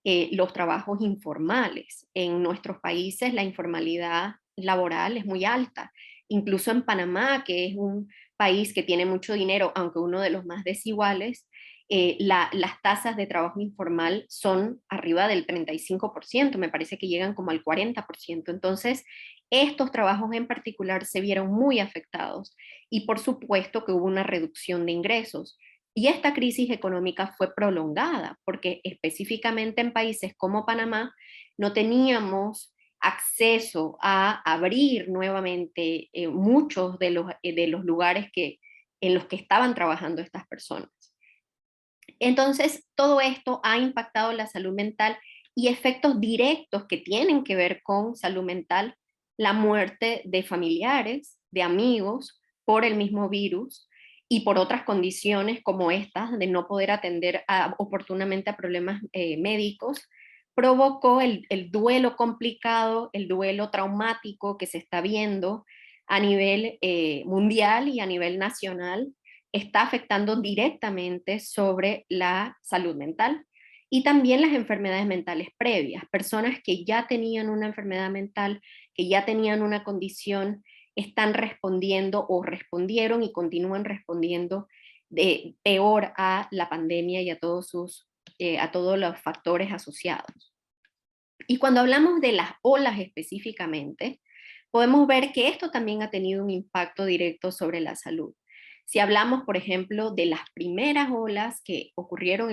los trabajos informales. En nuestros países la informalidad laboral es muy alta. Incluso en Panamá, que es un país que tiene mucho dinero, aunque uno de los más desiguales, las tasas de trabajo informal son arriba del 35%, me parece que llegan como al 40%. Entonces, estos trabajos en particular se vieron muy afectados y por supuesto que hubo una reducción de ingresos. Y esta crisis económica fue prolongada porque específicamente en países como Panamá no teníamos acceso a abrir nuevamente muchos de los lugares en los que estaban trabajando estas personas. Entonces, todo esto ha impactado la salud mental y efectos directos que tienen que ver con salud mental, la muerte de familiares, de amigos, por el mismo virus y por otras condiciones como estas, de no poder atender oportunamente a problemas médicos, provocó el duelo complicado, el duelo traumático que se está viendo a nivel mundial y a nivel nacional, está afectando directamente sobre la salud mental y también las enfermedades mentales previas. Personas que ya tenían una enfermedad mental, que ya tenían una condición, están respondiendo o respondieron y continúan respondiendo peor a la pandemia y a todos los factores asociados. Y cuando hablamos de las olas específicamente, podemos ver que esto también ha tenido un impacto directo sobre la salud. Si hablamos, por ejemplo, de las primeras olas que ocurrieron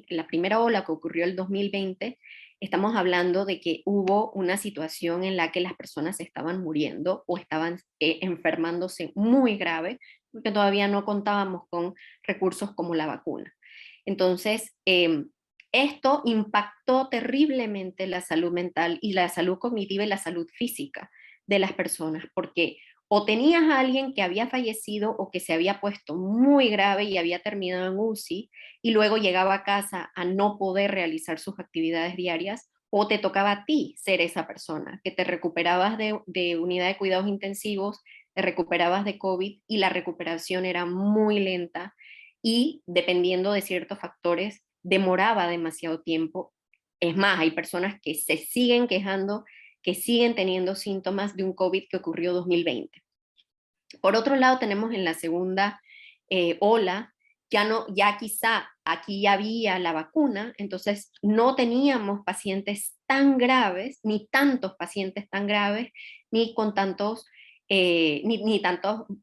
la primera ola que ocurrió el 2020, estamos hablando de que hubo una situación en la que las personas estaban muriendo o estaban enfermándose muy grave, porque todavía no contábamos con recursos como la vacuna. Entonces, esto impactó terriblemente la salud mental y la salud cognitiva y la salud física de las personas, porque o tenías a alguien que había fallecido o que se había puesto muy grave y había terminado en UCI y luego llegaba a casa a no poder realizar sus actividades diarias, o te tocaba a ti ser esa persona, que te recuperabas de unidad de cuidados intensivos, te recuperabas de COVID y la recuperación era muy lenta y dependiendo de ciertos factores demoraba demasiado tiempo. Es más, hay personas que se siguen quejando, que siguen teniendo síntomas de un COVID que ocurrió 2020. Por otro lado, tenemos en la segunda ola, ya quizá aquí ya había la vacuna, entonces no teníamos pacientes tan graves, ni tantos pacientes tan graves, ni con tantas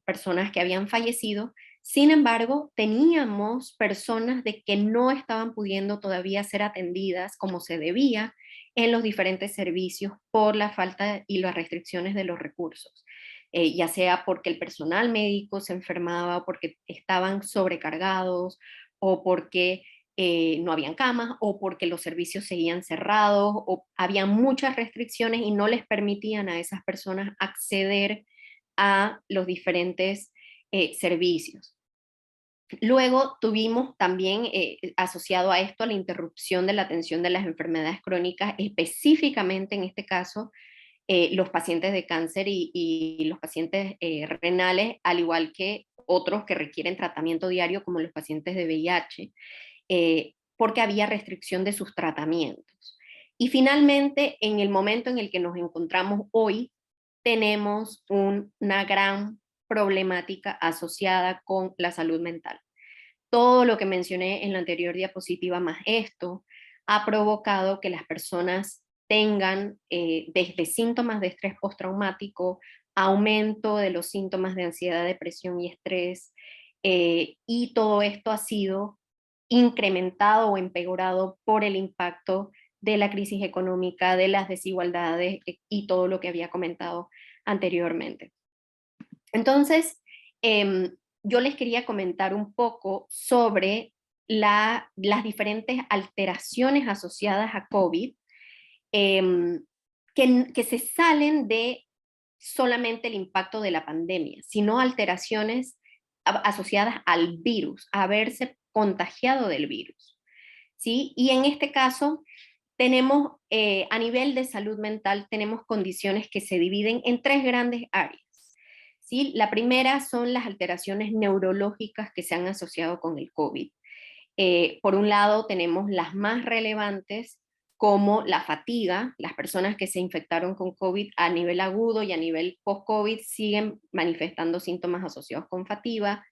personas que habían fallecido. Sin embargo, teníamos personas de que no estaban pudiendo todavía ser atendidas como se debía en los diferentes servicios por la falta y las restricciones de los recursos, ya sea porque el personal médico se enfermaba, porque estaban sobrecargados, o porque no habían camas, o porque los servicios seguían cerrados, o había muchas restricciones y no les permitían a esas personas acceder a los diferentes servicios. Luego tuvimos también asociado a esto la interrupción de la atención de las enfermedades crónicas, específicamente en este caso los pacientes de cáncer y los pacientes renales, al igual que otros que requieren tratamiento diario como los pacientes de VIH, porque había restricción de sus tratamientos. Y finalmente, en el momento en el que nos encontramos hoy, tenemos una gran problemática asociada con la salud mental. Todo lo que mencioné en la anterior diapositiva más esto ha provocado que las personas tengan desde síntomas de estrés postraumático, aumento de los síntomas de ansiedad, depresión y estrés, y todo esto ha sido incrementado o empeorado por el impacto de la crisis económica, de las desigualdades y todo lo que había comentado anteriormente. Entonces, yo les quería comentar un poco sobre las diferentes alteraciones asociadas a COVID que se salen de solamente el impacto de la pandemia, sino alteraciones asociadas al virus, a haberse contagiado del virus, ¿sí? Y en este caso tenemos, a nivel de salud mental, tenemos condiciones que se dividen en 3 grandes áreas, ¿sí? La primera son las alteraciones neurológicas que se han asociado con el COVID. Por un lado, tenemos las más relevantes, como la fatiga. Las personas que se infectaron con COVID a nivel agudo y a nivel post-COVID siguen manifestando síntomas asociados con fatiga.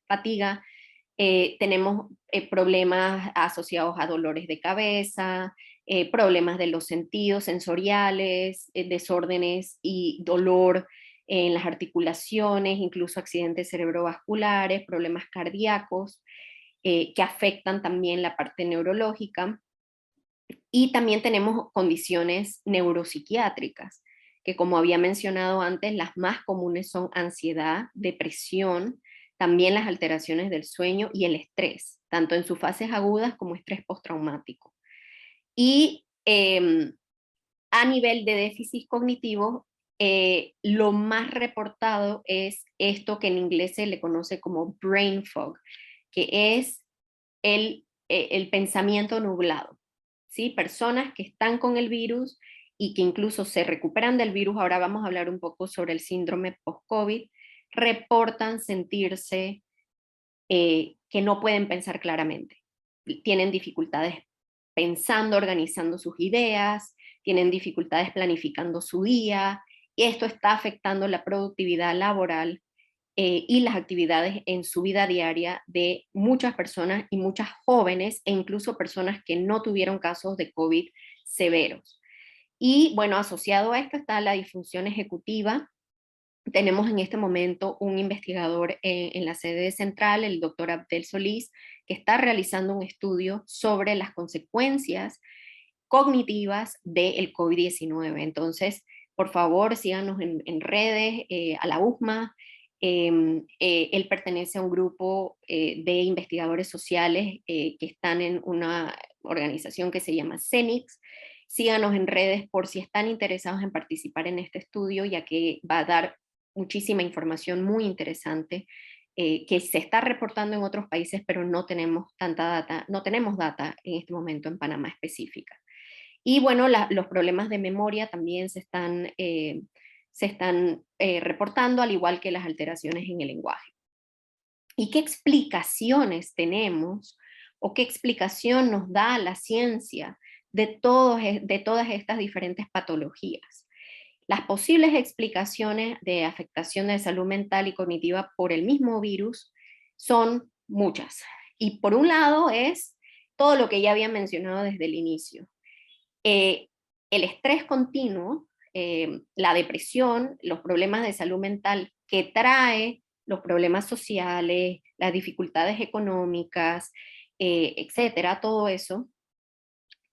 Tenemos problemas asociados a dolores de cabeza, problemas de los sentidos sensoriales, desórdenes y dolor en las articulaciones, incluso accidentes cerebrovasculares, problemas cardíacos, que afectan también la parte neurológica. Y también tenemos condiciones neuropsiquiátricas, que como había mencionado antes, las más comunes son ansiedad, depresión, también las alteraciones del sueño y el estrés, tanto en sus fases agudas como estrés postraumático. Y a nivel de déficit cognitivo, lo más reportado es esto que en inglés se le conoce como brain fog, que es el pensamiento nublado, ¿sí? Personas que están con el virus y que incluso se recuperan del virus, ahora vamos a hablar un poco sobre el síndrome post-COVID, reportan sentirse que no pueden pensar claramente. Tienen dificultades pensando, organizando sus ideas, tienen dificultades planificando su día, y esto está afectando la productividad laboral y las actividades en su vida diaria de muchas personas y muchas jóvenes e incluso personas que no tuvieron casos de COVID severos. Y bueno, asociado a esto está la disfunción ejecutiva. Tenemos en este momento un investigador en la sede central, el doctor Abdel Solís, que está realizando un estudio sobre las consecuencias cognitivas del COVID-19. Entonces, por favor, síganos en redes, a la USMA. Él pertenece a un grupo de investigadores sociales que están en una organización que se llama CENIX. Síganos en redes por si están interesados en participar en este estudio, ya que va a dar muchísima información muy interesante que se está reportando en otros países, pero no tenemos tanta data, no tenemos data en este momento en Panamá específica. Y bueno, los problemas de memoria también se están reportando, al igual que las alteraciones en el lenguaje. ¿Y qué explicaciones tenemos o qué explicación nos da la ciencia de todas estas diferentes patologías? Las posibles explicaciones de afectación de salud mental y cognitiva por el mismo virus son muchas. Y por un lado es todo lo que ya había mencionado desde el inicio. El estrés continuo, la depresión, los problemas de salud mental que trae los problemas sociales, las dificultades económicas, etcétera, todo eso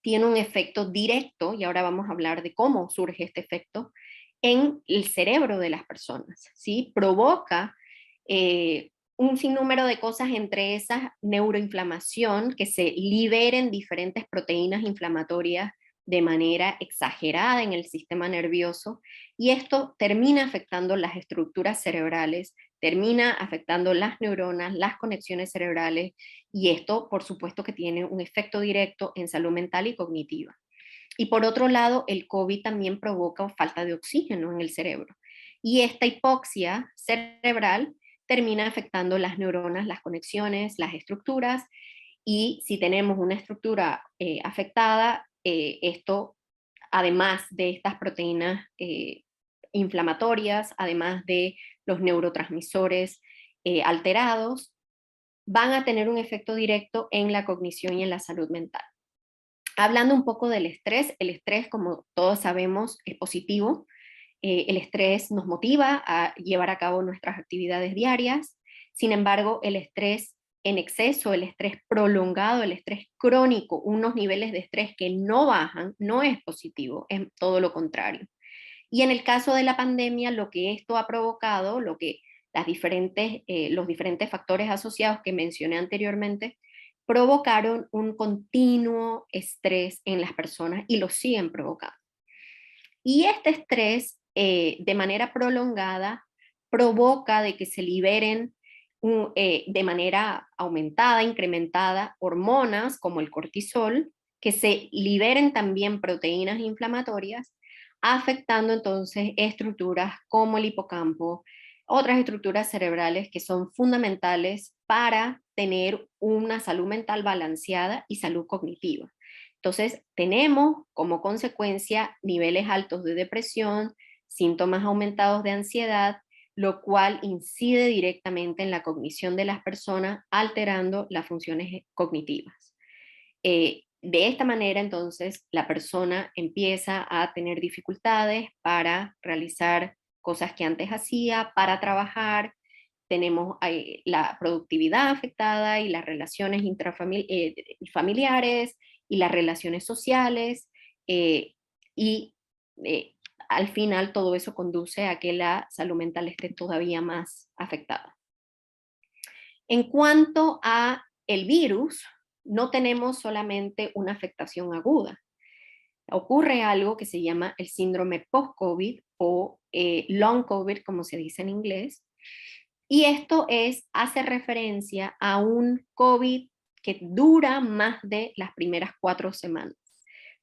tiene un efecto directo, y ahora vamos a hablar de cómo surge este efecto, en el cerebro de las personas, ¿sí? Provoca un sinnúmero de cosas, entre esas neuroinflamación, que se liberen diferentes proteínas inflamatorias de manera exagerada en el sistema nervioso, y esto termina afectando las estructuras cerebrales, termina afectando las neuronas, las conexiones cerebrales, y esto, por supuesto, que tiene un efecto directo en salud mental y cognitiva. Y por otro lado, el COVID también provoca falta de oxígeno en el cerebro, y esta hipoxia cerebral termina afectando las neuronas, las conexiones, las estructuras, y si tenemos una estructura afectada, esto, además de estas proteínas inflamatorias, además de los neurotransmisores alterados, van a tener un efecto directo en la cognición y en la salud mental. Hablando un poco del estrés, el estrés, como todos sabemos, es positivo. El estrés nos motiva a llevar a cabo nuestras actividades diarias. Sin embargo, el estrés en exceso, el estrés prolongado, el estrés crónico, unos niveles de estrés que no bajan, no es positivo, es todo lo contrario. Y en el caso de la pandemia, lo que esto ha provocado, lo que los diferentes factores asociados que mencioné anteriormente, provocaron un continuo estrés en las personas y lo siguen provocando. Y este estrés, de manera prolongada, provoca de que se liberen de manera aumentada, incrementada, hormonas como el cortisol, que se liberen también proteínas inflamatorias, afectando entonces estructuras como el hipocampo, otras estructuras cerebrales que son fundamentales para tener una salud mental balanceada y salud cognitiva. Entonces, tenemos como consecuencia niveles altos de depresión, síntomas aumentados de ansiedad, lo cual incide directamente en la cognición de las personas, alterando las funciones cognitivas. De esta manera, entonces, la persona empieza a tener dificultades para realizar cosas que antes hacía, para trabajar. Tenemos la productividad afectada y las relaciones familiares y las relaciones sociales, y al final todo eso conduce a que la salud mental esté todavía más afectada. En cuanto a el virus, no tenemos solamente una afectación aguda. Ocurre algo que se llama el síndrome post-COVID o long COVID, como se dice en inglés, y esto hace referencia a un COVID que dura más de las primeras 4 semanas,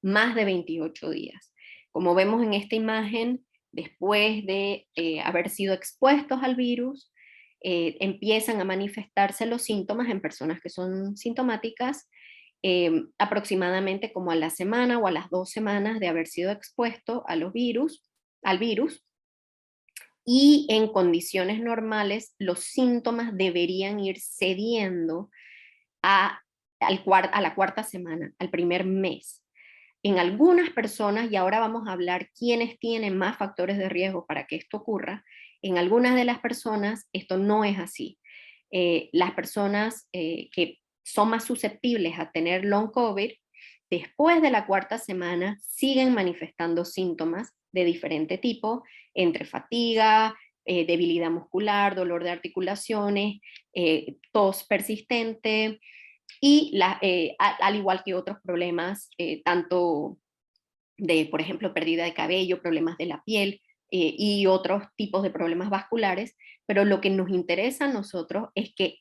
más de 28 días. Como vemos en esta imagen, después de haber sido expuestos al virus, empiezan a manifestarse los síntomas en personas que son sintomáticas, aproximadamente como a la semana o a las 2 semanas de haber sido expuesto al virus, y en condiciones normales los síntomas deberían ir cediendo a la 4ª semana, al primer mes. En algunas personas, y ahora vamos a hablar quiénes tienen más factores de riesgo para que esto ocurra, en algunas de las personas esto no es así. Las personas que son más susceptibles a tener long COVID, después de la 4ª semana siguen manifestando síntomas de diferente tipo, entre fatiga, debilidad muscular, dolor de articulaciones, tos persistente, y al igual que otros problemas, tanto de, por ejemplo, pérdida de cabello, problemas de la piel, y otros tipos de problemas vasculares, pero lo que nos interesa a nosotros es que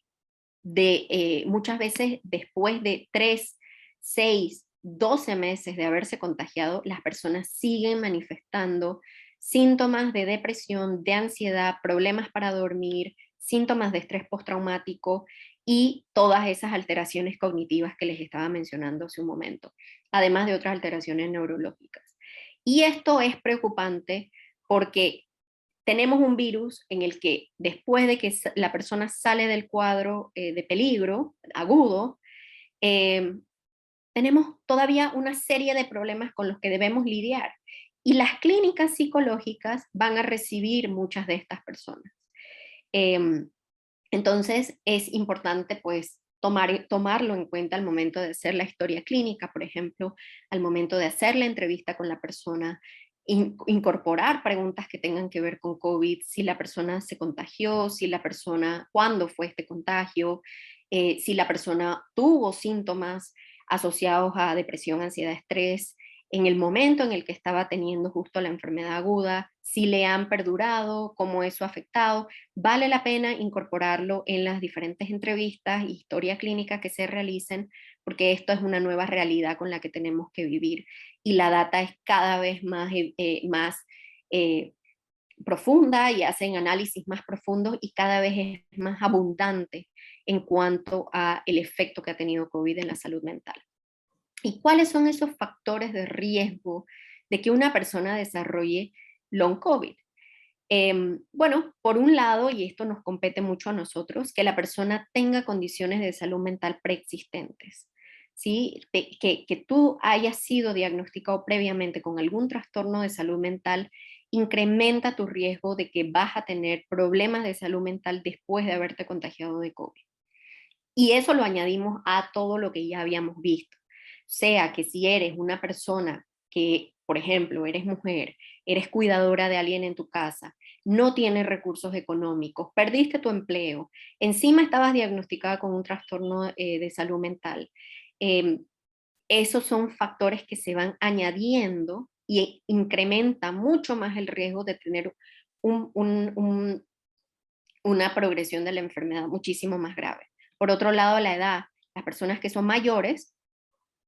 muchas veces después de 3, 6, 12 meses de haberse contagiado, las personas siguen manifestando síntomas de depresión, de ansiedad, problemas para dormir, síntomas de estrés postraumático y todas esas alteraciones cognitivas que les estaba mencionando hace un momento, además de otras alteraciones neurológicas. Y esto es preocupante porque tenemos un virus en el que después de que la persona sale del cuadro de peligro agudo, tenemos todavía una serie de problemas con los que debemos lidiar. Y las clínicas psicológicas van a recibir muchas de estas personas. Entonces es importante pues tomarlo en cuenta al momento de hacer la historia clínica, por ejemplo, al momento de hacer la entrevista con la persona, incorporar preguntas que tengan que ver con COVID, si la persona se contagió, cuándo fue este contagio, si la persona tuvo síntomas asociados a depresión, ansiedad, estrés, en el momento en el que estaba teniendo justo la enfermedad aguda, si le han perdurado, cómo eso ha afectado. Vale la pena incorporarlo en las diferentes entrevistas y historia clínica que se realicen, porque esto es una nueva realidad con la que tenemos que vivir y la data es cada vez más profunda y hacen análisis más profundos y cada vez es más abundante en cuanto a el efecto que ha tenido COVID en la salud mental. ¿Y cuáles son esos factores de riesgo de que una persona desarrolle long COVID? Bueno, por un lado, y esto nos compete mucho a nosotros, que la persona tenga condiciones de salud mental preexistentes. ¿Sí? Que tú hayas sido diagnosticado previamente con algún trastorno de salud mental incrementa tu riesgo de que vas a tener problemas de salud mental después de haberte contagiado de COVID. Y eso lo añadimos a todo lo que ya habíamos visto. Sea que si eres una persona que, por ejemplo, eres mujer, eres cuidadora de alguien en tu casa, no tienes recursos económicos, perdiste tu empleo, encima estabas diagnosticada con un trastorno de salud mental, esos son factores que se van añadiendo y incrementa mucho más el riesgo de tener una progresión de la enfermedad muchísimo más grave. Por otro lado, la edad. Las personas que son mayores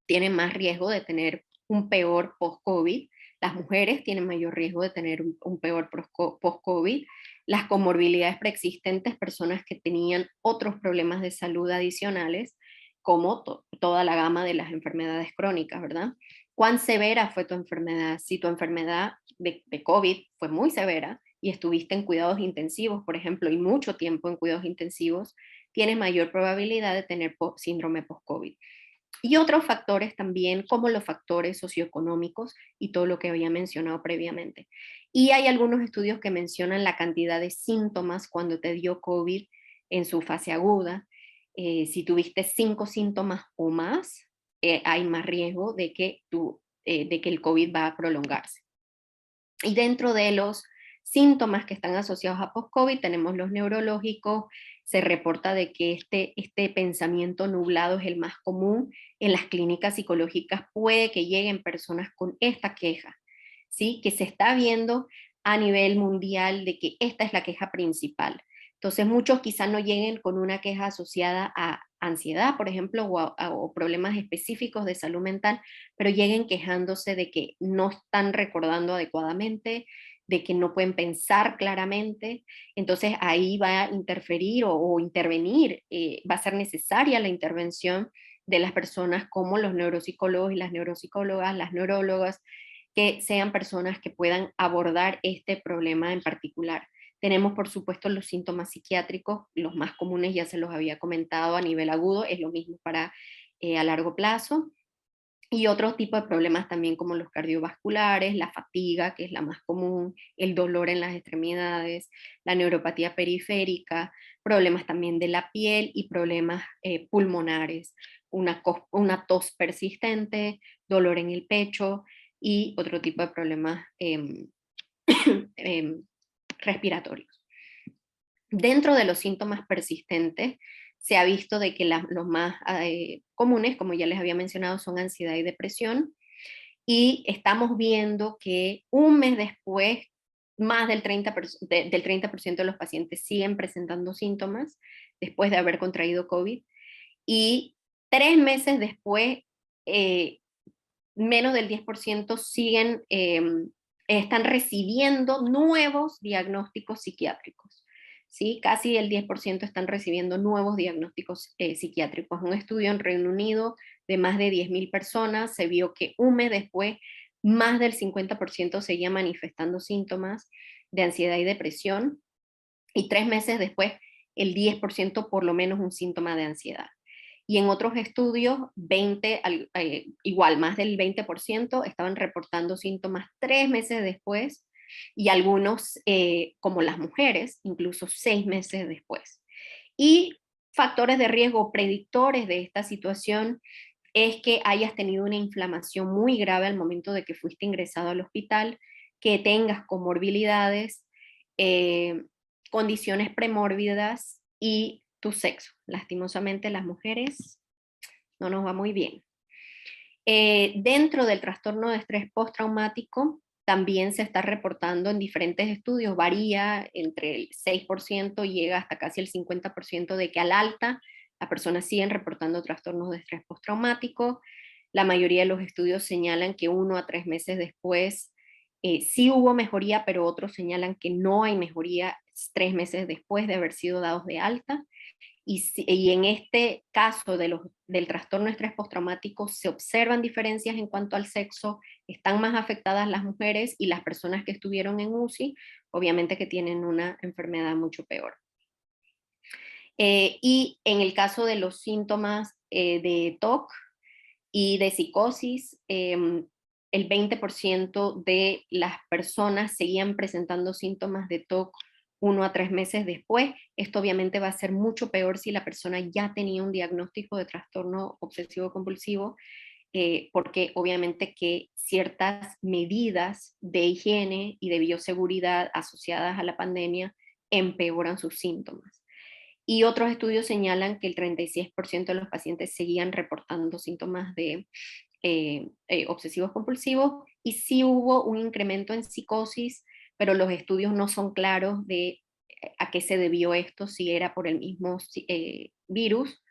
tienen más riesgo de tener un peor post-COVID. Las mujeres tienen mayor riesgo de tener un peor post-COVID. Las comorbilidades preexistentes, personas que tenían otros problemas de salud adicionales, como toda la gama de las enfermedades crónicas, ¿verdad? ¿Cuán severa fue tu enfermedad? Si tu enfermedad de COVID fue muy severa y estuviste en cuidados intensivos, por ejemplo, y mucho tiempo en cuidados intensivos, tienes mayor probabilidad de tener síndrome post-COVID. Y otros factores también, como los factores socioeconómicos y todo lo que había mencionado previamente. Y hay algunos estudios que mencionan la cantidad de síntomas cuando te dio COVID en su fase aguda. Si tuviste 5 síntomas o más, hay más riesgo de que el COVID va a prolongarse. Y dentro de los síntomas que están asociados a post-COVID tenemos los neurológicos. Se reporta de que este pensamiento nublado es el más común en las clínicas psicológicas. Puede que lleguen personas con esta queja, ¿sí? Que se está viendo a nivel mundial de que esta es la queja principal. Entonces muchos quizás no lleguen con una queja asociada a ansiedad, por ejemplo, o problemas específicos de salud mental, pero lleguen quejándose de que no están recordando adecuadamente, de que no pueden pensar claramente. Entonces ahí va a interferir o intervenir, va a ser necesaria la intervención de las personas como los neuropsicólogos y las neuropsicólogas, las neurólogas, que sean personas que puedan abordar este problema en particular. Tenemos, por supuesto, los síntomas psiquiátricos, los más comunes ya se los había comentado a nivel agudo, es lo mismo para a largo plazo. Y otros tipos de problemas también como los cardiovasculares, la fatiga, que es la más común, el dolor en las extremidades, la neuropatía periférica, problemas también de la piel y problemas pulmonares, una tos persistente, dolor en el pecho y otro tipo de problemas respiratorios. Dentro de los síntomas persistentes, se ha visto de que los más comunes, como ya les había mencionado, son ansiedad y depresión, y estamos viendo que un mes después, más del 30% de los pacientes siguen presentando síntomas después de haber contraído COVID, y 3 meses después, menos del 10% están recibiendo nuevos diagnósticos psiquiátricos. ¿Sí? Casi el 10% están recibiendo nuevos diagnósticos psiquiátricos. Un estudio en Reino Unido de más de 10.000 personas se vio que un mes después más del 50% seguía manifestando síntomas de ansiedad y depresión, y 3 meses después el 10% por lo menos un síntoma de ansiedad. Y en otros estudios, igual más del 20% estaban reportando síntomas 3 meses después, y algunos, como las mujeres, incluso 6 meses después. Y factores de riesgo predictores de esta situación es que hayas tenido una inflamación muy grave al momento de que fuiste ingresado al hospital, que tengas comorbilidades, condiciones premórbidas y tu sexo. Lastimosamente las mujeres no nos va muy bien. Dentro del trastorno de estrés postraumático, también se está reportando en diferentes estudios, varía entre el 6% y llega hasta casi el 50% de que al alta las personas siguen reportando trastornos de estrés postraumático. La mayoría de los estudios señalan que 1 a 3 meses después sí hubo mejoría, pero otros señalan que no hay mejoría 3 meses después de haber sido dados de alta. Y en este caso del trastorno de estrés postraumático se observan diferencias en cuanto al sexo, están más afectadas las mujeres, y las personas que estuvieron en UCI, obviamente que tienen una enfermedad mucho peor. Y en el caso de los síntomas de TOC y de psicosis, el 20% de las personas seguían presentando síntomas de TOC 1 a 3 meses después. Esto obviamente va a ser mucho peor si la persona ya tenía un diagnóstico de trastorno obsesivo compulsivo, porque obviamente que ciertas medidas de higiene y de bioseguridad asociadas a la pandemia empeoran sus síntomas. Y otros estudios señalan que el 36% de los pacientes seguían reportando síntomas de obsesivos compulsivos, y sí hubo un incremento en psicosis, pero los estudios no son claros de a qué se debió esto, si era por el mismo virus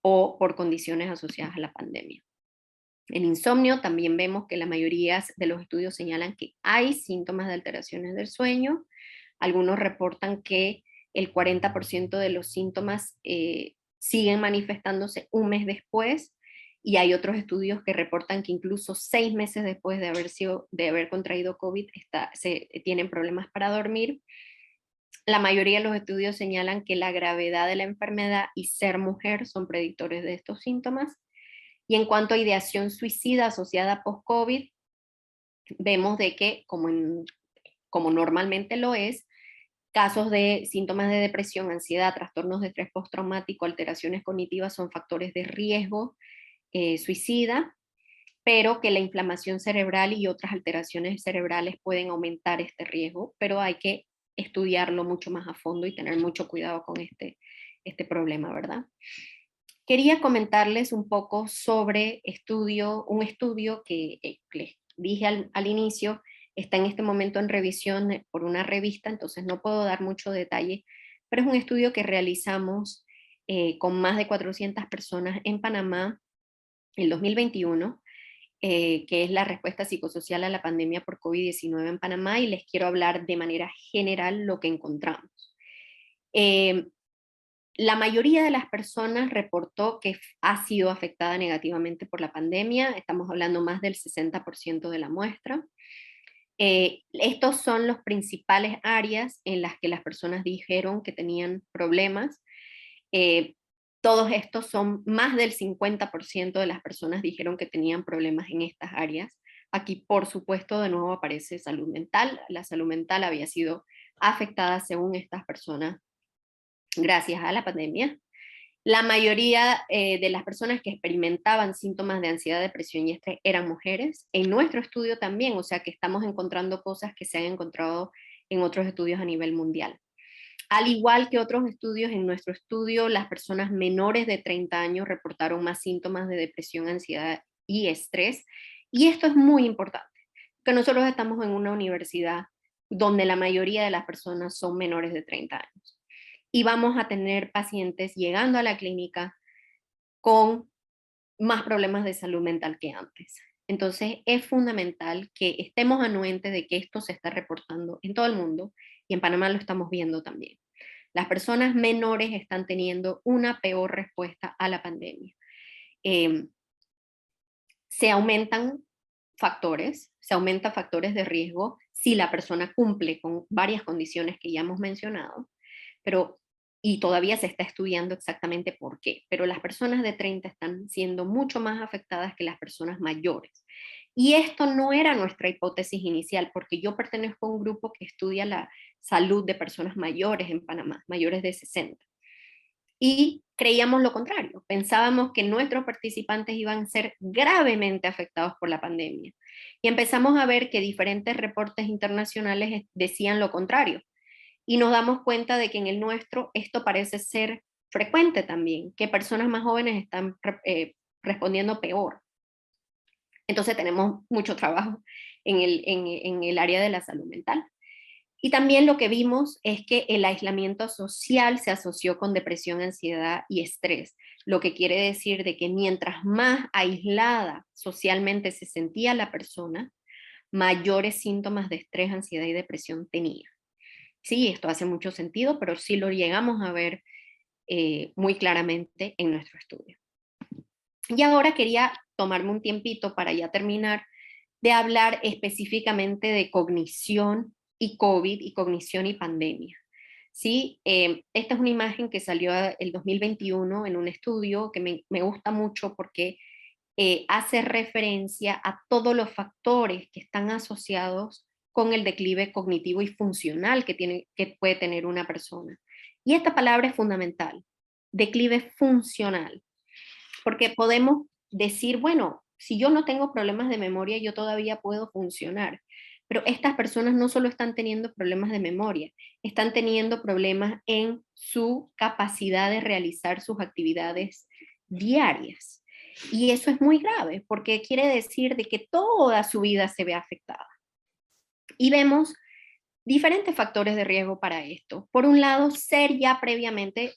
o por condiciones asociadas a la pandemia. En insomnio también vemos que la mayoría de los estudios señalan que hay síntomas de alteraciones del sueño. Algunos reportan que el 40% de los síntomas siguen manifestándose un mes después, y hay otros estudios que reportan que incluso 6 meses después de haber contraído COVID tienen problemas para dormir. La mayoría de los estudios señalan que la gravedad de la enfermedad y ser mujer son predictores de estos síntomas. Y en cuanto a ideación suicida asociada post-COVID, vemos de que, como normalmente lo es, casos de síntomas de depresión, ansiedad, trastornos de estrés postraumático, alteraciones cognitivas son factores de riesgo suicida, pero que la inflamación cerebral y otras alteraciones cerebrales pueden aumentar este riesgo, pero hay que estudiarlo mucho más a fondo y tener mucho cuidado con este problema, ¿verdad? Quería comentarles un poco sobre un estudio que les dije al inicio, está en este momento en revisión por una revista, entonces no puedo dar mucho detalle, pero es un estudio que realizamos con más de 400 personas en Panamá en 2021, que es la respuesta psicosocial a la pandemia por COVID-19 en Panamá, y les quiero hablar de manera general lo que encontramos. La mayoría de las personas reportó que ha sido afectada negativamente por la pandemia, estamos hablando más del 60% de la muestra. Estos son los principales áreas en las que las personas dijeron que tenían problemas. Todos estos son más del 50% de las personas dijeron que tenían problemas en estas áreas. Aquí, por supuesto, de nuevo aparece salud mental. La salud mental había sido afectada según estas personas gracias a la pandemia. La mayoría de las personas que experimentaban síntomas de ansiedad, depresión y estrés eran mujeres. En nuestro estudio también, o sea que estamos encontrando cosas que se han encontrado en otros estudios a nivel mundial. Al igual que otros estudios, en nuestro estudio las personas menores de 30 años reportaron más síntomas de depresión, ansiedad y estrés. Y esto es muy importante, que nosotros estamos en una universidad donde la mayoría de las personas son menores de 30 años. Y vamos a tener pacientes llegando a la clínica con más problemas de salud mental que antes. Entonces es fundamental que estemos anuentes de que esto se está reportando en todo el mundo, y en Panamá lo estamos viendo también. Las personas menores están teniendo una peor respuesta a la pandemia. Se aumentan factores de riesgo si la persona cumple con varias condiciones que ya hemos mencionado, y todavía se está estudiando exactamente por qué, pero las personas de 30 están siendo mucho más afectadas que las personas mayores. Y esto no era nuestra hipótesis inicial, porque yo pertenezco a un grupo que estudia la salud de personas mayores en Panamá, mayores de 60. Y creíamos lo contrario, pensábamos que nuestros participantes iban a ser gravemente afectados por la pandemia. Y empezamos a ver que diferentes reportes internacionales decían lo contrario. Y nos damos cuenta de que en el nuestro esto parece ser frecuente también, que personas más jóvenes están respondiendo peor. Entonces tenemos mucho trabajo en el área de la salud mental. Y también lo que vimos es que el aislamiento social se asoció con depresión, ansiedad y estrés, lo que quiere decir de que mientras más aislada socialmente se sentía la persona, mayores síntomas de estrés, ansiedad y depresión tenía. Sí, esto hace mucho sentido, pero sí lo llegamos a ver muy claramente en nuestro estudio. Y ahora quería tomarme un tiempito para ya terminar de hablar específicamente de cognición y COVID, y cognición y pandemia. ¿Sí? Esta es una imagen que salió el 2021 en un estudio que me gusta mucho porque hace referencia a todos los factores que están asociados con el declive cognitivo y funcional que puede tener una persona. Y esta palabra es fundamental, declive funcional, porque podemos decir, bueno, si yo no tengo problemas de memoria, yo todavía puedo funcionar. Pero estas personas no solo están teniendo problemas de memoria, están teniendo problemas en su capacidad de realizar sus actividades diarias. Y eso es muy grave, porque quiere decir de que toda su vida se ve afectada. Y vemos diferentes factores de riesgo para esto. Por un lado, ser ya previamente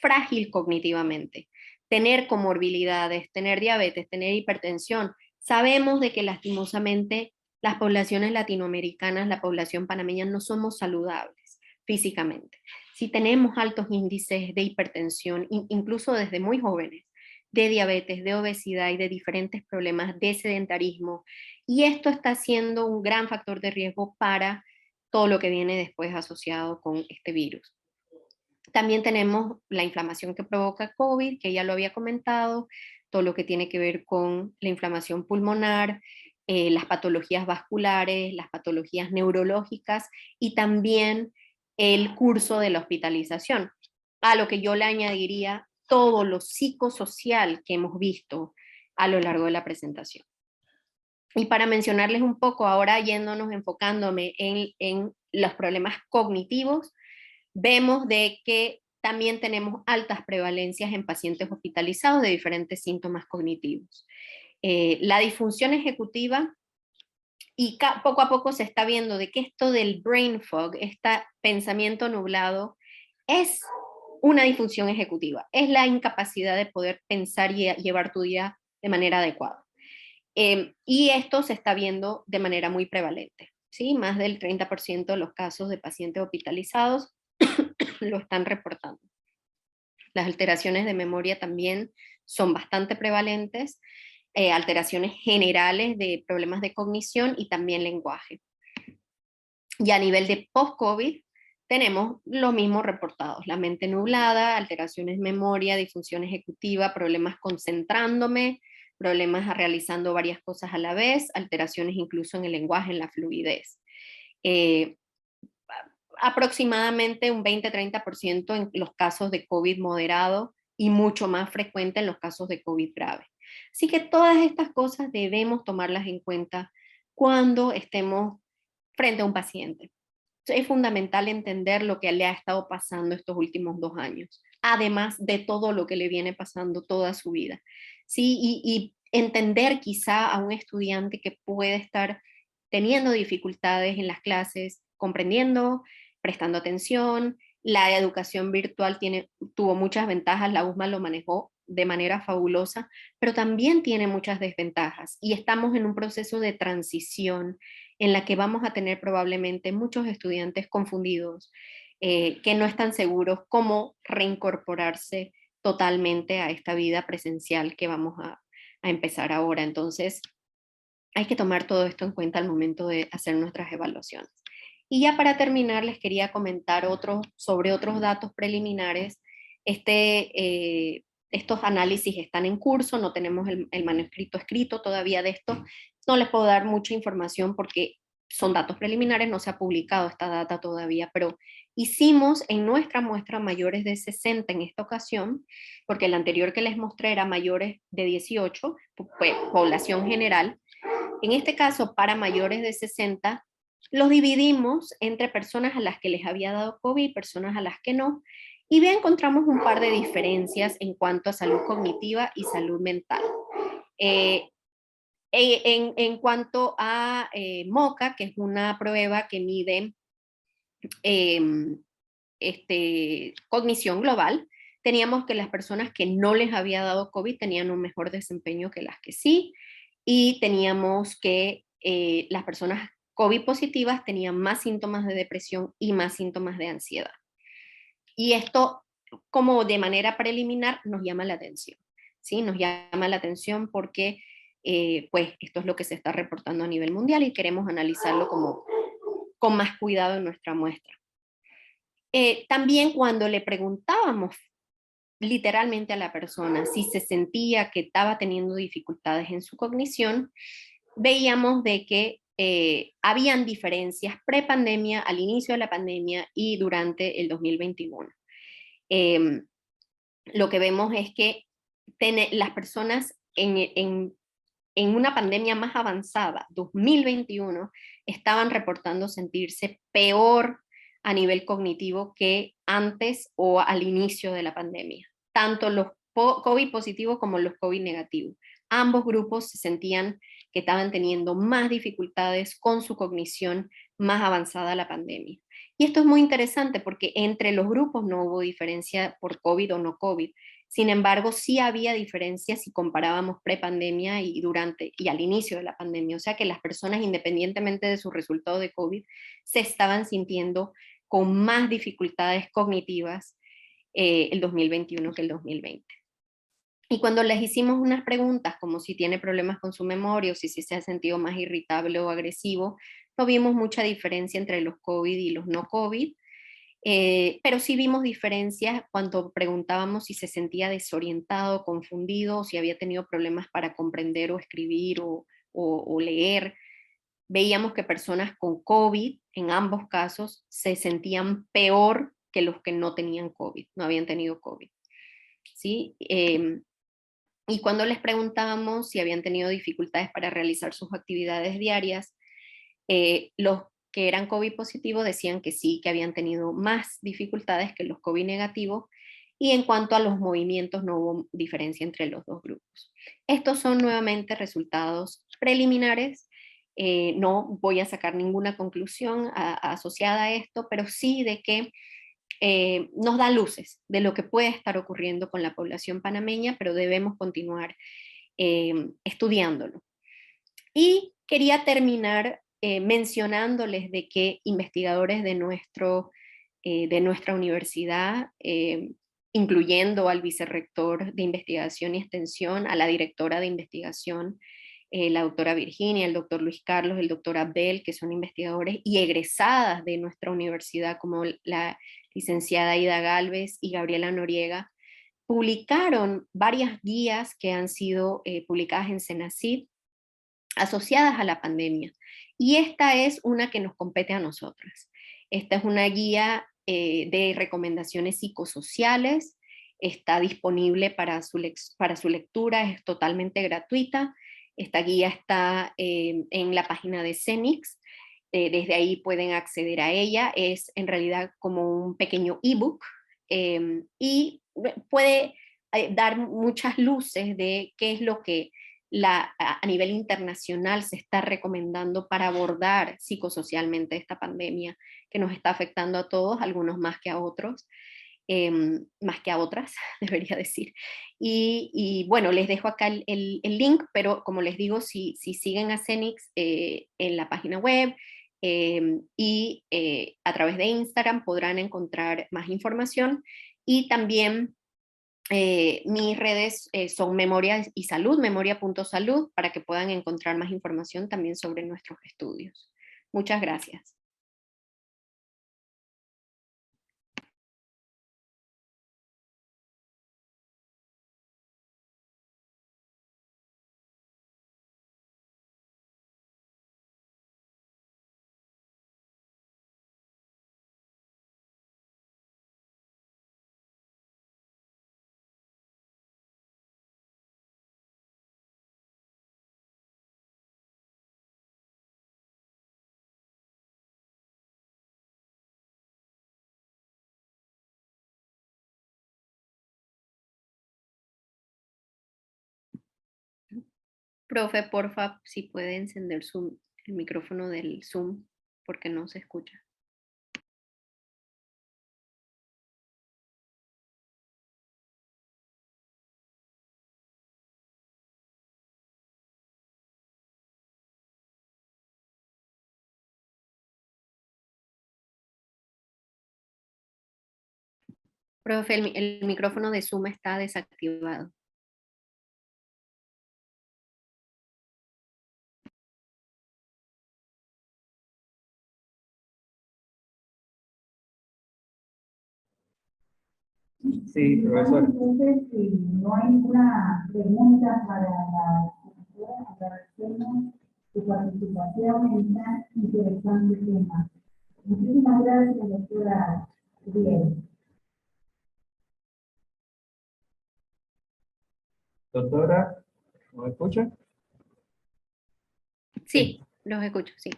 frágil cognitivamente, tener comorbilidades, tener diabetes, tener hipertensión. Sabemos de que lastimosamente las poblaciones latinoamericanas, la población panameña, no somos saludables físicamente. Si tenemos altos índices de hipertensión, incluso desde muy jóvenes, de diabetes, de obesidad y de diferentes problemas de sedentarismo, y esto está siendo un gran factor de riesgo para todo lo que viene después asociado con este virus. También tenemos la inflamación que provoca COVID, que ya lo había comentado, todo lo que tiene que ver con la inflamación pulmonar, las patologías vasculares, las patologías neurológicas y también el curso de la hospitalización, a lo que yo le añadiría todo lo psicosocial que hemos visto a lo largo de la presentación. Y para mencionarles un poco, ahora enfocándome en los problemas cognitivos, vemos de que también tenemos altas prevalencias en pacientes hospitalizados de diferentes síntomas cognitivos. La disfunción ejecutiva, y poco a poco se está viendo de que esto del brain fog, este pensamiento nublado, es una disfunción ejecutiva, es la incapacidad de poder pensar y llevar tu día de manera adecuada. Y esto se está viendo de manera muy prevalente, ¿sí? Más del 30% de los casos de pacientes hospitalizados lo están reportando. Las alteraciones de memoria también son bastante prevalentes, alteraciones generales de problemas de cognición y también lenguaje. Y a nivel de post-COVID, tenemos los mismos reportados: la mente nublada, alteraciones de memoria, disfunción ejecutiva, problemas concentrándome, problemas realizando varias cosas a la vez, alteraciones incluso en el lenguaje, en la fluidez. Aproximadamente un 20-30% en los casos de COVID moderado y mucho más frecuente en los casos de COVID grave. Así que todas estas cosas debemos tomarlas en cuenta cuando estemos frente a un paciente. Es fundamental entender lo que le ha estado pasando estos últimos 2 años, además de todo lo que le viene pasando toda su vida. ¿Sí? Y entender quizá a un estudiante que puede estar teniendo dificultades en las clases, comprendiendo, prestando atención. La educación virtual tuvo muchas ventajas, la USMA lo manejó de manera fabulosa, pero también tiene muchas desventajas, y estamos en un proceso de transición en la que vamos a tener probablemente muchos estudiantes confundidos, que no están seguros cómo reincorporarse totalmente a esta vida presencial que vamos a empezar ahora. Entonces, hay que tomar todo esto en cuenta al momento de hacer nuestras evaluaciones. Y ya para terminar, les quería comentar sobre otros datos preliminares. Estos análisis están en curso, no tenemos el manuscrito escrito todavía de esto. No les puedo dar mucha información porque son datos preliminares, no se ha publicado esta data todavía, pero hicimos en nuestra muestra mayores de 60 en esta ocasión, porque el anterior que les mostré era mayores de 18, pues, población general. En este caso, para mayores de 60, los dividimos entre personas a las que les había dado COVID y personas a las que no, y bien encontramos un par de diferencias en cuanto a salud cognitiva y salud mental. En cuanto a MoCA, que es una prueba que mide cognición global, teníamos que las personas que no les había dado COVID tenían un mejor desempeño que las que sí, y teníamos que las personas COVID positivas tenían más síntomas de depresión y más síntomas de ansiedad. Y esto, como de manera preliminar, nos llama la atención, ¿sí? Nos llama la atención porque pues esto es lo que se está reportando a nivel mundial y queremos analizarlo con más cuidado en nuestra muestra. También cuando le preguntábamos literalmente a la persona si se sentía que estaba teniendo dificultades en su cognición, veíamos de que habían diferencias pre-pandemia, al inicio de la pandemia y durante el 2021. Lo que vemos es que las personas en una pandemia más avanzada, 2021, estaban reportando sentirse peor a nivel cognitivo que antes o al inicio de la pandemia. Tanto los COVID positivos como los COVID negativos. Ambos grupos se sentían que estaban teniendo más dificultades con su cognición más avanzada a la pandemia. Y esto es muy interesante porque entre los grupos no hubo diferencia por COVID o no COVID. Sin embargo, sí había diferencias si comparábamos prepandemia y durante y al inicio de la pandemia. O sea que las personas, independientemente de su resultado de COVID, se estaban sintiendo con más dificultades cognitivas el 2021 que el 2020. Y cuando les hicimos unas preguntas como si tiene problemas con su memoria o si se ha sentido más irritable o agresivo, no vimos mucha diferencia entre los COVID y los no COVID, pero sí vimos diferencias cuando preguntábamos si se sentía desorientado, confundido, o si había tenido problemas para comprender o escribir o leer. Veíamos que personas con COVID, en ambos casos, se sentían peor que los que no tenían COVID, no habían tenido COVID. ¿Sí? Y cuando les preguntábamos si habían tenido dificultades para realizar sus actividades diarias, los que eran COVID positivos decían que sí, que habían tenido más dificultades que los COVID negativos, y en cuanto a los movimientos no hubo diferencia entre los dos grupos. Estos son nuevamente resultados preliminares, no voy a sacar ninguna conclusión asociada a esto, pero sí de que nos da luces de lo que puede estar ocurriendo con la población panameña, pero debemos continuar estudiándolo. Y quería terminar mencionándoles de que investigadores de nuestra universidad, incluyendo al vicerrector de investigación y extensión, a la directora de investigación, la doctora Virginia, el doctor Luis Carlos, el doctor Abel, que son investigadores y egresadas de nuestra universidad, como la licenciada Ida Galvez y Gabriela Noriega, publicaron varias guías que han sido publicadas en Senacid asociadas a la pandemia. Y esta es una que nos compete a nosotras. Esta es una guía de recomendaciones psicosociales, está disponible para su lectura, es totalmente gratuita. Esta guía está en la página de CENIX, desde ahí pueden acceder a ella, es en realidad como un pequeño ebook y puede dar muchas luces de qué es lo que a nivel internacional se está recomendando para abordar psicosocialmente esta pandemia que nos está afectando a todos, algunos más que a otros, más que a otras, debería decir. Y bueno, les dejo acá el link, pero como les digo, si siguen a CENIX en la página web y a través de Instagram podrán encontrar más información, y también mis redes son Memoria y Salud, memoria.salud, para que puedan encontrar más información también sobre nuestros estudios. Muchas gracias. Profe, porfa, si puede encender el micrófono del Zoom, porque no se escucha. Profe, el micrófono de Zoom está desactivado. Sí, profesor. Entonces, si no hay ninguna pregunta para la profesora, agradecemos su participación en tan interesante tema. Muchísimas gracias, doctora Diego. Doctora, ¿me escucha? Sí, los escucho, sí.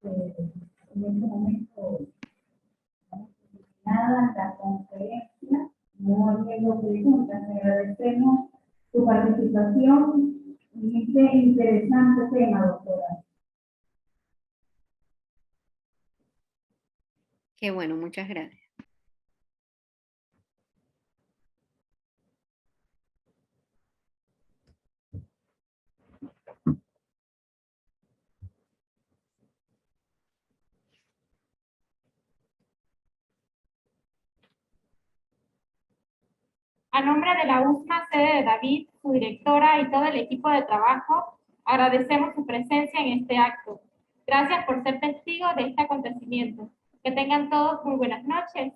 En este momento, nada, la conferencia, no habiendo preguntas, le agradecemos su participación en este interesante tema, doctora. Qué bueno, muchas gracias. A nombre de la USMA, sede de David, su directora y todo el equipo de trabajo, agradecemos su presencia en este acto. Gracias por ser testigos de este acontecimiento. Que tengan todos muy buenas noches.